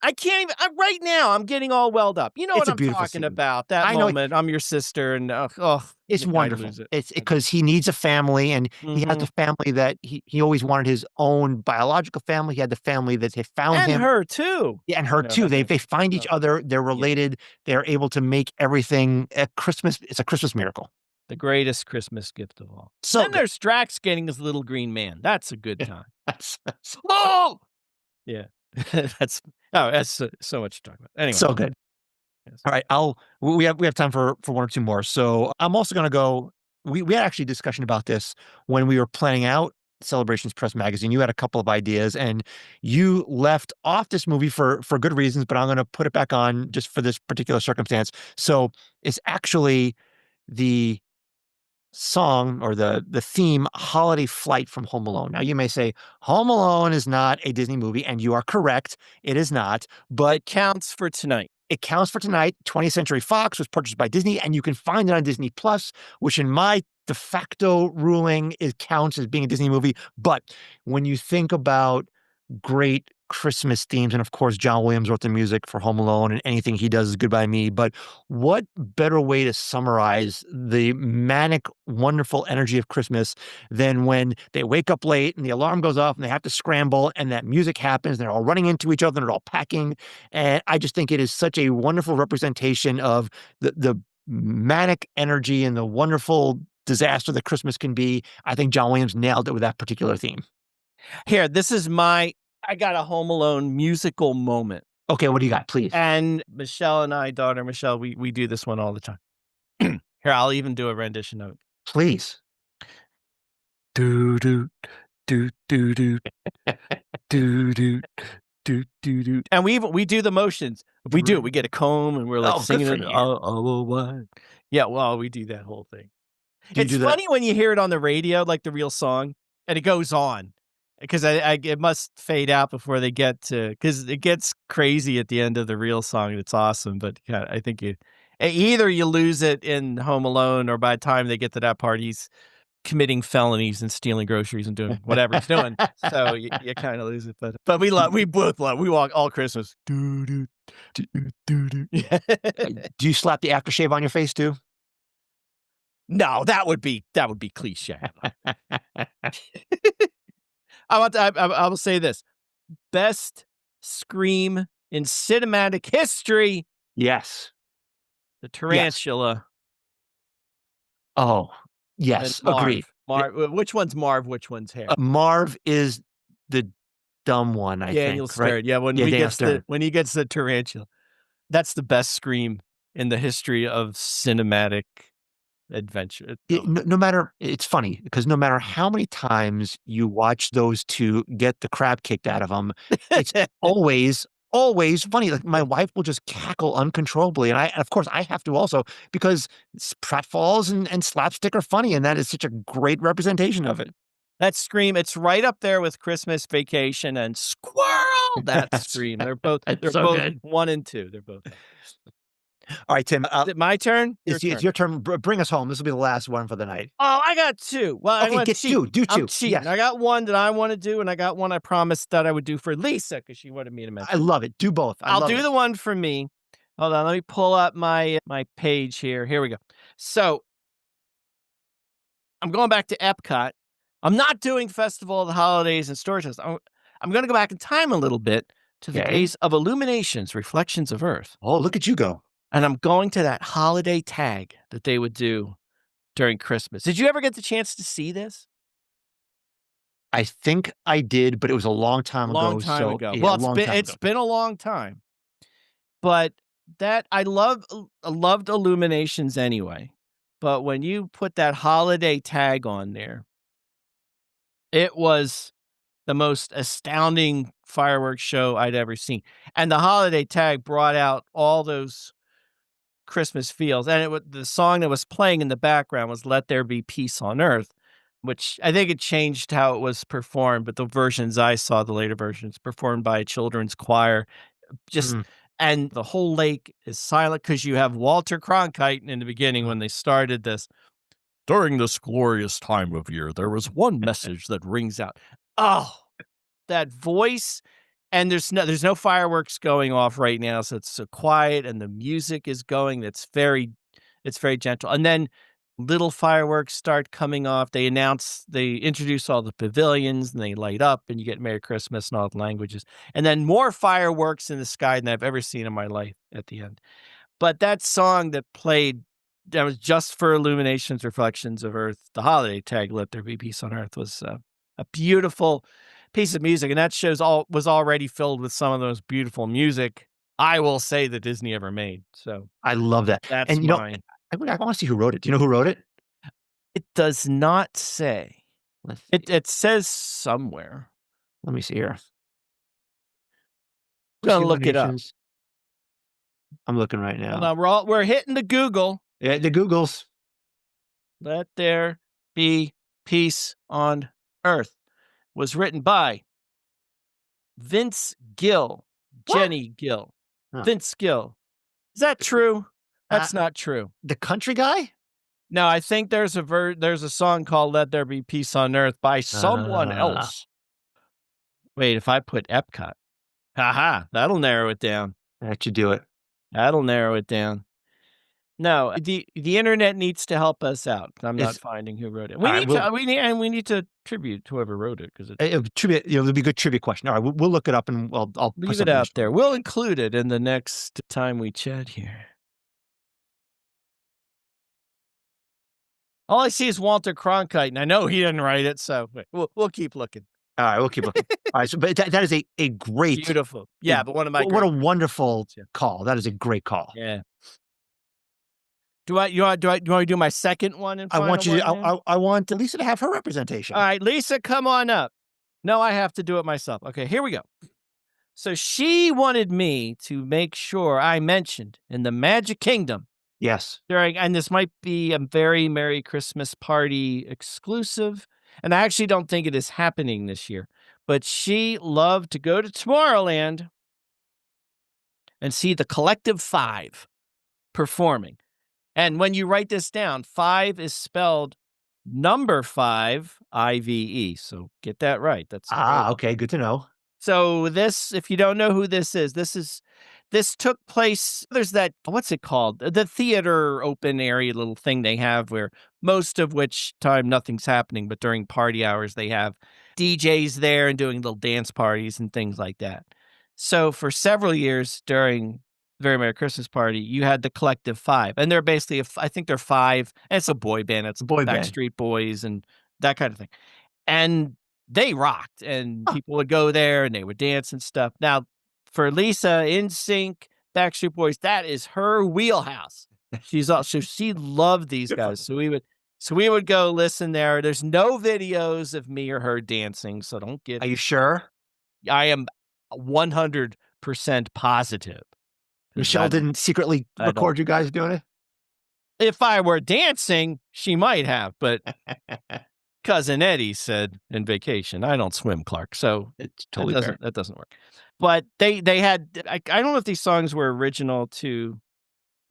I can't even right now. I'm getting all welled up. You know
It's
what
a
I'm
beautiful
talking
scene.
about? That
I know
moment. I'm your sister, and
it's
I
wonderful.
lose it.
It's because he needs a family, and he has
Mhm.
a family that he always wanted his own biological family. He had the family that they found
And
him.
her too.
Yeah, and her
No,
too.
that's
They find each other. They're related. They're able to make everything at Christmas. It's a Christmas miracle.
the great's Christmas gift of all.
So
Then
good.
there's Drax getting his little green man. That's a good time.
Oh,
Yeah. that's so much to talk about. Anyway.
so good.
Yes.
All right, we have time for one or two more. So I'm also going to go. We had actually a discussion about this when we were planning out Celebrations Press Magazine. You had a couple of ideas, and you left off this movie for good reasons, but I'm going to put it back on just for this particular circumstance. So it's actually the song or the theme Holiday Flight from Home Alone. Now you may say Home Alone is not a Disney movie, and you are correct. It is not, but
It counts for tonight.
it counts for tonight. 20th Century Fox was purchased by Disney, and you can find it on Disney Plus, which in my de facto ruling, it counts as being a Disney movie. But when you think about great Christmas themes, and of course, John Williams wrote the music for Home Alone, and anything he does is good by me. But what better way to summarize the manic, wonderful energy of Christmas than when they wake up late and the alarm goes off and they have to scramble and that music happens and they're all running into each other and they're all packing. And I just think it is such a wonderful representation of the manic energy and the wonderful disaster that Christmas can be. I think John Williams nailed it with that particular theme.
Here, I got a Home Alone musical moment.
Okay, what do you got, please?
And Michelle and I, daughter Michelle, we do this one all the time. Here, I'll even do a rendition of it.
Please.
Do do do do do do do do do do. And we do the motions. We do it. We get a comb and we're like
Oh, good
singing
for
it.
you.
Oh, what? Yeah, well, we do that whole thing.
Do you
It's
do that?
funny when you hear it on the radio, like the real song, and it goes on. Because it must fade out before they get to, because it gets crazy at the end of the real song. It's awesome, but yeah, I think either you lose it in Home Alone, or by the time they get to that part, he's committing felonies and stealing groceries and doing whatever he's doing. So you kind of lose it, but we both love. We walk all Christmas. Do do do do do.
Do you slap the aftershave on your face too?
No, that would be cliche. I will say this: best scream in cinematic history.
Yes.
The
Yes.
tarantula
Oh,
and
yes. Agreed.
Which one's Marv? Which one's Hare?
Marv is the dumb one, I
Daniel
think, right?
Stern. Yeah,
Yeah, Daniel Stern.
when he gets the tarantula, that's the best scream in the history of cinematic adventure.
No matter, it's funny because no matter how many times you watch those two get the crap kicked out of them, it's always funny. Like my wife will just cackle uncontrollably, and of course I have to also because pratfalls and slapstick are funny, and that is such a great representation of it.
That scream, it's right up there with Christmas Vacation and Squirrel. That
That's
scream. They're
that's so
both
good.
1 and 2. They're both.
All right, Tim,
Is it my turn? Your
it's
turn.
your turn. Bring us home. This will be the last one for the night.
Oh, I got 2. Well,
Okay, get two. Do
I'm
two.
cheating.
Yes.
I got one that I want to do, and I got one I promised that I would do for Lisa because she wanted me to
I
mention.
love it. Do both. I
I'll
love
do
it.
the one for me. Hold on, let me pull up my page here. Here we go. So I'm going back to Epcot. I'm not doing Festival of the Holidays and Story Tales. I'm going to go back in time a little bit to the
Okay.
days of Illuminations, Reflections of Earth.
Oh, look at you go.
And I'm going to that holiday tag that they would do during Christmas. Did you ever get the chance to see this?
I think I did, but it was a long time ago.
Long time ago.
Yeah,
Well,
a long time ago.
it's been a long time. But that I loved Illuminations anyway. But when you put that holiday tag on there, it was the most astounding fireworks show I'd ever seen. And the holiday tag brought out all those Christmas feels. And the song that was playing in the background was Let There Be Peace on Earth, which I think it changed how it was performed. But the versions I saw, the later versions, performed by a children's choir, just
Mm.
and the whole lake is silent because you have Walter Cronkite in the beginning when they started this. During this glorious time of year, there was one message that rings out. Oh, that voice. And there's no fireworks going off right now, so it's so quiet, and the music is going. It's very gentle. And then little fireworks start coming off. They introduce all the pavilions, and they light up, and you get Merry Christmas in all the languages. And then more fireworks in the sky than I've ever seen in my life at the end. But that song that played, that was just for Illuminations, Reflections of Earth, the holiday tag, Let There Be Peace on Earth, was a beautiful piece of music. And that was already filled with some of the most beautiful music, I will say, that Disney ever made. So
I love that.
that's
And
mine.
I want to see who wrote it. Do you know who wrote it?
It does not say.
Let's see.
It says somewhere.
Let me see here.
I'm gonna look it up.
Illuminations. I'm looking right
Hold
now.
on, we're hitting the Google.
Yeah, the Googles.
Let There Be Peace on Earth was written by Vince Gill,
What?
Jenny Gill,
Huh.
Vince Gill. Is that true? That's not true.
The country guy?
No, I think there's a song called "Let There Be Peace on Earth" by someone else. Wait, if I put Epcot, that'll narrow it down.
That should do it.
That'll narrow it down. No, the internet needs to help us out. I'm not finding who wrote it. We need to tribute whoever wrote it because
Trivia. It'll be a good trivia question. All right, we'll look it up and I'll put
leave it out there. We'll include it in the next time we chat here. All I see is Walter Cronkite, and I know he didn't write it, so we'll keep looking.
All right, we'll keep looking. All right, so but that is a great,
Beautiful. Yeah, but one of my
what a wonderful call. That is a great call.
Yeah. Do you want to do my second one? And
I want you to. I want Lisa to have her representation.
All right, Lisa, come on up. No, I have to do it myself. Okay, here we go. So she wanted me to make sure I mentioned in the Magic Kingdom.
Yes.
And this might be a very Merry Christmas Party exclusive, and I actually don't think it is happening this year, but she loved to go to Tomorrowland and see the Collective Five performing. And when you write this down, 5 is spelled number 5, I-V-E. So get that right. That's
okay. Good to know.
So this, if you don't know who this is This took place, there's that, what's it called? The theater open area little thing they have where most of which time nothing's happening, but during party hours they have DJs there and doing little dance parties and things like that. So for several years during Very Merry Christmas Party, you had the Collective Five. And they're basically, I think they're five, and it's a boy band. It's
Boy band.
Backstreet Boys and that kind of thing. And they rocked, and people would go there and they would dance and stuff. Now, for Lisa, NSYNC, Backstreet Boys, that is her wheelhouse. She loved these guys. So we would go listen there. There's no videos of me or her dancing, so don't get.
Are you sure?
I am 100% positive.
Michelle didn't secretly record you guys doing it?
If I were dancing, she might have, but Cousin Eddie said in vacation, I don't swim, Clark. So
it's totally fair.
That doesn't work. But they had, I don't know if these songs were original to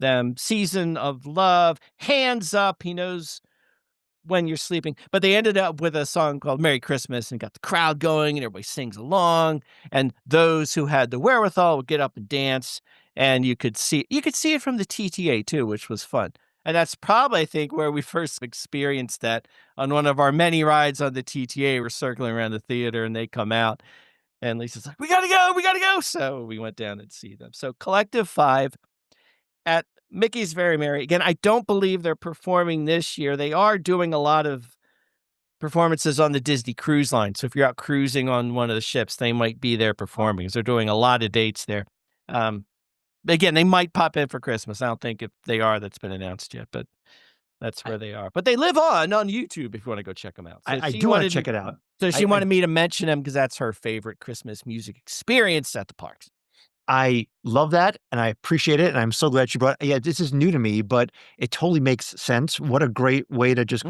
them. Season of Love, Hands Up, He Knows When You're Sleeping. But they ended up with a song called Merry Christmas and got the crowd going and everybody sings along. And those who had the wherewithal would get up and dance. And you could see it from the TTA too, which was fun. And that's probably, I think, where we first experienced that on one of our many rides on the TTA. We're circling around the theater and they come out. And Lisa's like, we got to go. So we went down and see them. So Collective Five at Mickey's Very Merry. Again, I don't believe they're performing this year. They are doing a lot of performances on the Disney Cruise Line. So if you're out cruising on one of the ships, they might be there performing. So they're doing a lot of dates there. Again, they might pop in for Christmas. I don't think if they are, that's been announced yet, but that's where they are. But they live on YouTube if you want to go check them out. So
I do want to check it out.
So she wanted me to mention them because that's her favorite Christmas music experience at the parks.
I love that, and I appreciate it, and I'm so glad you brought. Yeah, this is new to me, but it totally makes sense. What a great way to just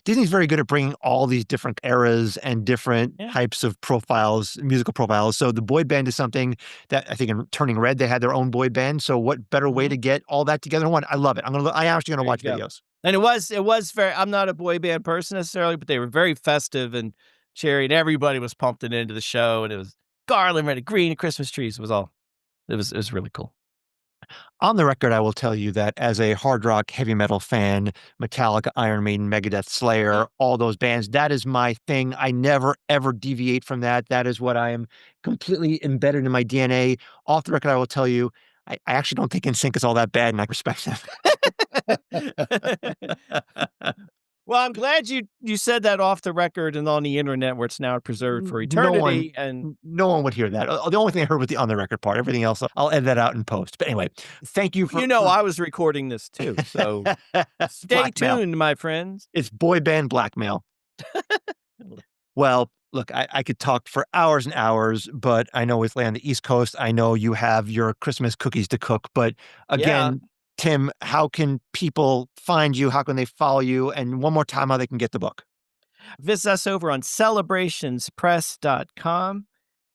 Disney's very good at bringing all these different eras and different types of profiles, musical profiles. So the boy band is something that I think in Turning Red they had their own boy band. So what better way to get all that together in one? I love it. I am actually gonna watch videos.
And it was very. I'm not a boy band person necessarily, but they were very festive and cheery, and everybody was pumped into the show, and it was garland, red, and green, and Christmas trees. It was really cool.
On the record, I will tell you that as a hard rock, heavy metal fan, Metallica, Iron Maiden, Megadeth, Slayer, all those bands, that is my thing. I never, ever deviate from that. That is what I am completely embedded in my DNA. Off the record, I will tell you, I actually don't think NSYNC is all that bad, and I respect them.
Well, I'm glad you said that off the record and on the internet where it's now preserved for eternity.
No one would hear that. The only thing I heard was the on the record part. Everything else, I'll edit that out in post. But anyway, thank you for...
I was recording this too, so stay tuned, my friends.
It's boy band blackmail. Well, look, I could talk for hours and hours, but I know with on the East Coast, I know you have your Christmas cookies to cook. But again... Tim, how can people find you? How can they follow you? And one more time, how they can get the book.
Visit us over on celebrationspress.com,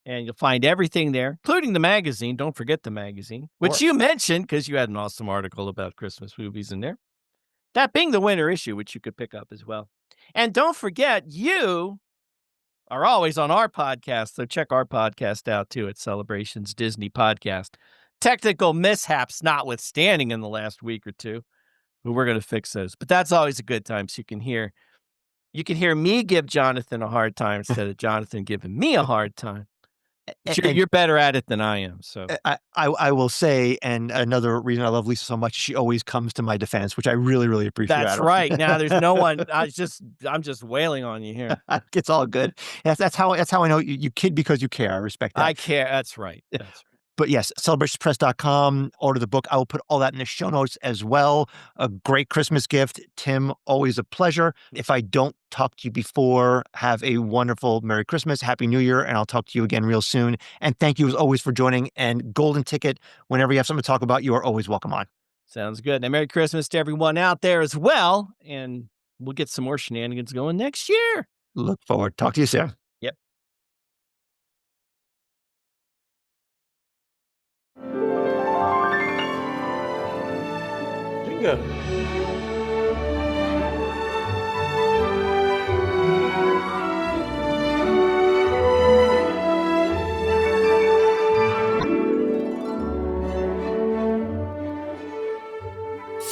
and you'll find everything there, including the magazine. Don't forget the magazine, which you mentioned because you had an awesome article about Christmas movies in there. That being the winter issue, which you could pick up as well. And don't forget, you are always on our podcast, so check our podcast out too at Celebrations Disney Podcast. Technical mishaps notwithstanding in the last week or two, but we're going to fix those. But that's always a good time, so you can hear me give Jonathan a hard time instead of Jonathan giving me a hard time. You're better at it than I am. So
I will say, and another reason I love Lisa so much, she always comes to my defense, which I really, really appreciate.
That's right. Now there's no one. I'm just wailing on you here.
It's all good. That's how I know you kid because you care. I respect that.
I care. That's right. That's right.
But yes, celebrationspress.com, order the book. I will put all that in the show notes as well. A great Christmas gift. Tim, always a pleasure. If I don't talk to you before, have a wonderful Merry Christmas, Happy New Year, and I'll talk to you again real soon. And thank you as always for joining. And Golden Ticket, whenever you have something to talk about, you are always welcome on.
Sounds good. And Merry Christmas to everyone out there as well. And we'll get some more shenanigans going next year.
Look forward. Talk to you soon.
Yep. Bingo.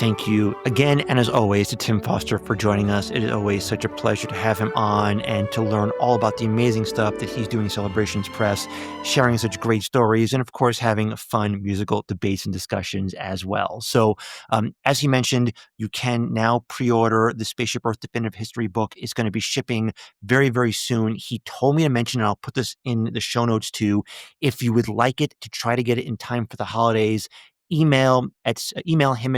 Thank you again, and as always, to Tim Foster for joining us. It is always such a pleasure to have him on and to learn all about the amazing stuff that he's doing in Celebrations Press, sharing such great stories, and of course, having fun musical debates and discussions as well. So, as he mentioned, you can now pre-order the Spaceship Earth Definitive History book. It's going to be shipping very, very soon. He told me to mention, and I'll put this in the show notes too, if you would like it to try to get it in time for the holidays, email him at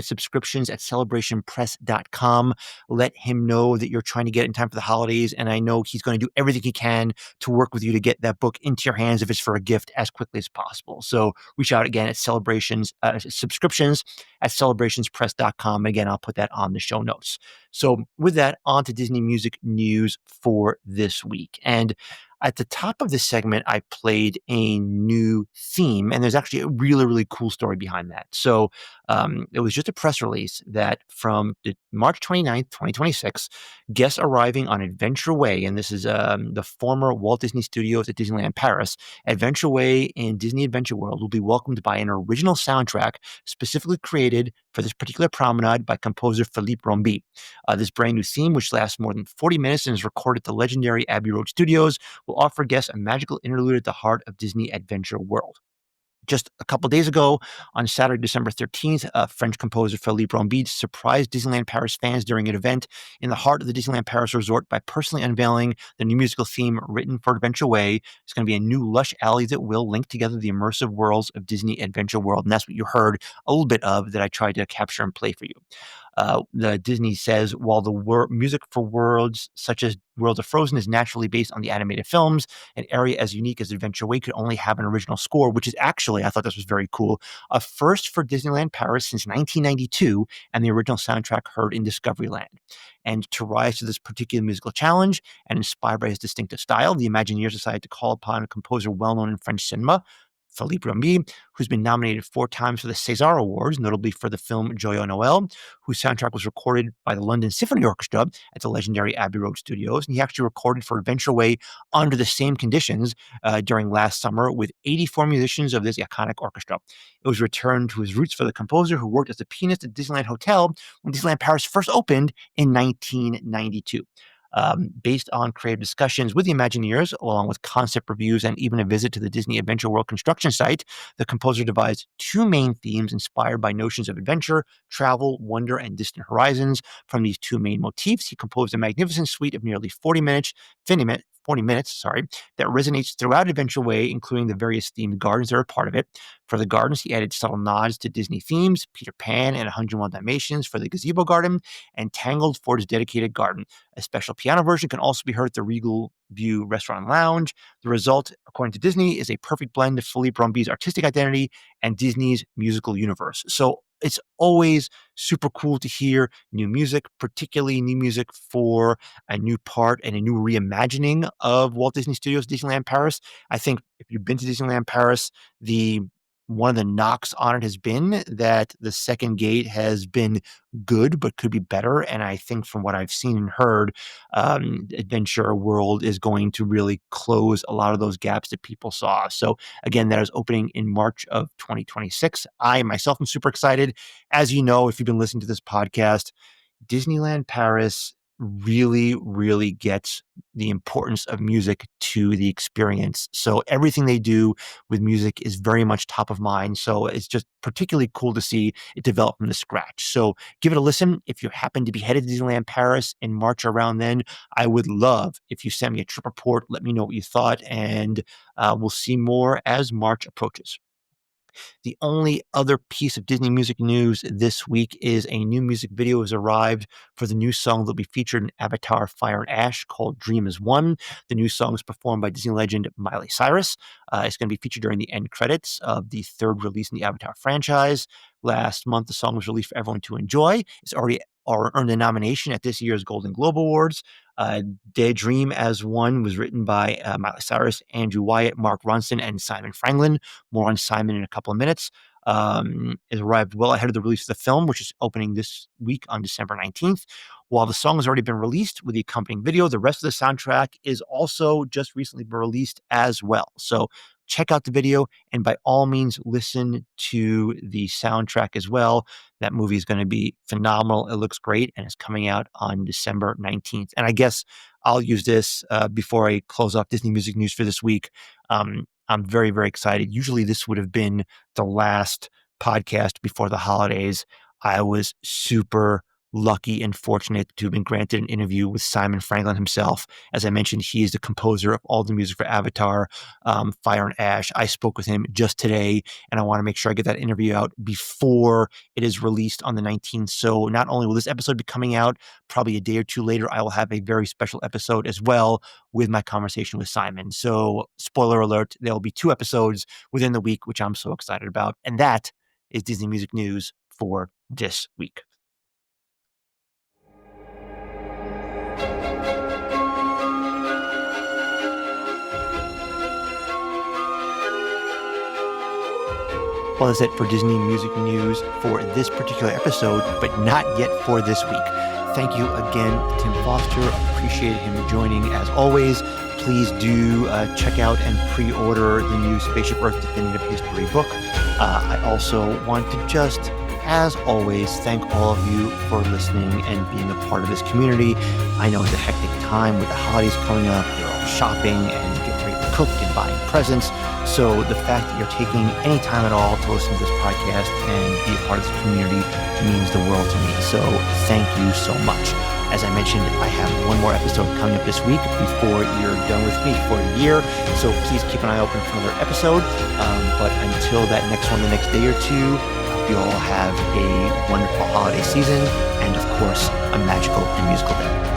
subscriptions@celebrationpress.com. Let him know that you're trying to get it in time for the holidays, and I know he's going to do everything he can to work with you to get that book into your hands if it's for a gift as quickly as possible. So reach out again at subscriptions@celebrationspress.com. Again, I'll put that on the show notes. So with that, on to Disney music news for this week. And at the top of this segment, I played a new theme, and there's actually a really, really cool story behind that. So it was just a press release that from March 29th, 2026, guests arriving on Adventure Way, and this is the former Walt Disney Studios at Disneyland Paris, Adventure Way in Disney Adventure World will be welcomed by an original soundtrack specifically created for this particular promenade by composer Philippe Rombi. This brand new theme, which lasts more than 40 minutes and is recorded at the legendary Abbey Road Studios, will offer guests a magical interlude at the heart of Disney Adventure World. Just a couple days ago, on Saturday, December 13th, French composer Philippe Rombi surprised Disneyland Paris fans during an event in the heart of the Disneyland Paris resort by personally unveiling the new musical theme written for Adventure Way. It's going to be a new lush alley that will link together the immersive worlds of Disney Adventure World. And that's what you heard a little bit of that I tried to capture and play for you. The Disney says, while the music for worlds such as World of Frozen is naturally based on the animated films, an area as unique as Adventure Way could only have an original score, which is actually, I thought this was very cool, a first for Disneyland Paris since 1992, and the original soundtrack heard in Discoveryland. And to rise to this particular musical challenge and inspired by his distinctive style, the Imagineers decided to call upon a composer well-known in French cinema, Philippe Rombi, who's been nominated 4 times for the César Awards, notably for the film Joyeux Noël, whose soundtrack was recorded by the London Symphony Orchestra at the legendary Abbey Road Studios. And he actually recorded for Adventure Way under the same conditions during last summer with 84 musicians of this iconic orchestra. It was returned to his roots for the composer who worked as a pianist at Disneyland Hotel when Disneyland Paris first opened in 1992. Based on creative discussions with the Imagineers, along with concept reviews and even a visit to the Disney Adventure World construction site, the composer devised 2 main themes inspired by notions of adventure, travel, wonder, and distant horizons. From these 2 main motifs, he composed a magnificent suite of nearly 40 minutes, that resonates throughout Adventure Way, including the various themed gardens that are part of it. For the gardens, he added subtle nods to Disney themes, Peter Pan and 101 Dalmatians for the gazebo garden, and Tangled for his dedicated garden. A special piano version can also be heard at the Regal View Restaurant and Lounge. The result, according to Disney, is a perfect blend of Philippe Rombi's artistic identity and Disney's musical universe. So it's always super cool to hear new music, particularly new music for a new part and a new reimagining of Walt Disney Studios Disneyland Paris. I think if you've been to Disneyland Paris, one of the knocks on it has been that the second gate has been good, but could be better. And I think from what I've seen and heard, Adventure World is going to really close a lot of those gaps that people saw. So again, that is opening in March of 2026. I myself am super excited. As you know, if you've been listening to this podcast, Disneyland Paris really, really gets the importance of music to the experience. So everything they do with music is very much top of mind. So it's just particularly cool to see it develop from the scratch. So give it a listen. If you happen to be headed to Disneyland Paris in March around then, I would love if you send me a trip report. Let me know what you thought, and we'll see more as March approaches. The only other piece of Disney music news this week is a new music video has arrived for the new song that will be featured in Avatar Fire and Ash called Dream is One. The new song is performed by Disney legend Miley Cyrus. It's going to be featured during the end credits of the 3rd release in the Avatar franchise. Last month, the song was released for everyone to enjoy. It's already earned a nomination at this year's Golden Globe Awards. Daydream as One was written by Miley Cyrus, Andrew Wyatt, Mark Ronson, and Simon Franklin. More on Simon in a couple of minutes. It arrived well ahead of the release of the film, which is opening this week on December 19th. While the song has already been released with the accompanying video, the rest of the soundtrack is also just recently been released as well. So check out the video and by all means listen to the soundtrack as well. That movie is going to be phenomenal. It looks great and it's coming out on December 19th. And I guess I'll use this before I close off Disney Music News for this week. I'm very, very excited. Usually this would have been the last podcast before the holidays. I was super lucky and fortunate to have been granted an interview with Simon Franklin himself. As I mentioned, he is the composer of all the music for Avatar, Fire and Ash. I spoke with him just today, and I want to make sure I get that interview out before it is released on the 19th. So not only will this episode be coming out probably a day or two later, I will have a very special episode as well with my conversation with Simon. So spoiler alert, there will be 2 episodes within the week, which I'm so excited about. And that is Disney Music News for this week. Well, that's it for Disney Music News for this particular episode, but not yet for this week. Thank you again, Tim Foster. Appreciate him joining as always. Please do check out and pre-order the new Spaceship Earth Definitive History book. I also want to just, as always, thank all of you for listening and being a part of this community. I know it's a hectic time with the holidays coming up. You're all shopping and getting ready to cook and buying presents. So the fact that you're taking any time at all to listen to this podcast and be a part of this community means the world to me. So thank you so much. As I mentioned, I have one more episode coming up this week before you're done with me for a year. So please keep an eye open for another episode. But until that next one, the next day or two, you all have a wonderful holiday season and, of course, a magical and musical day.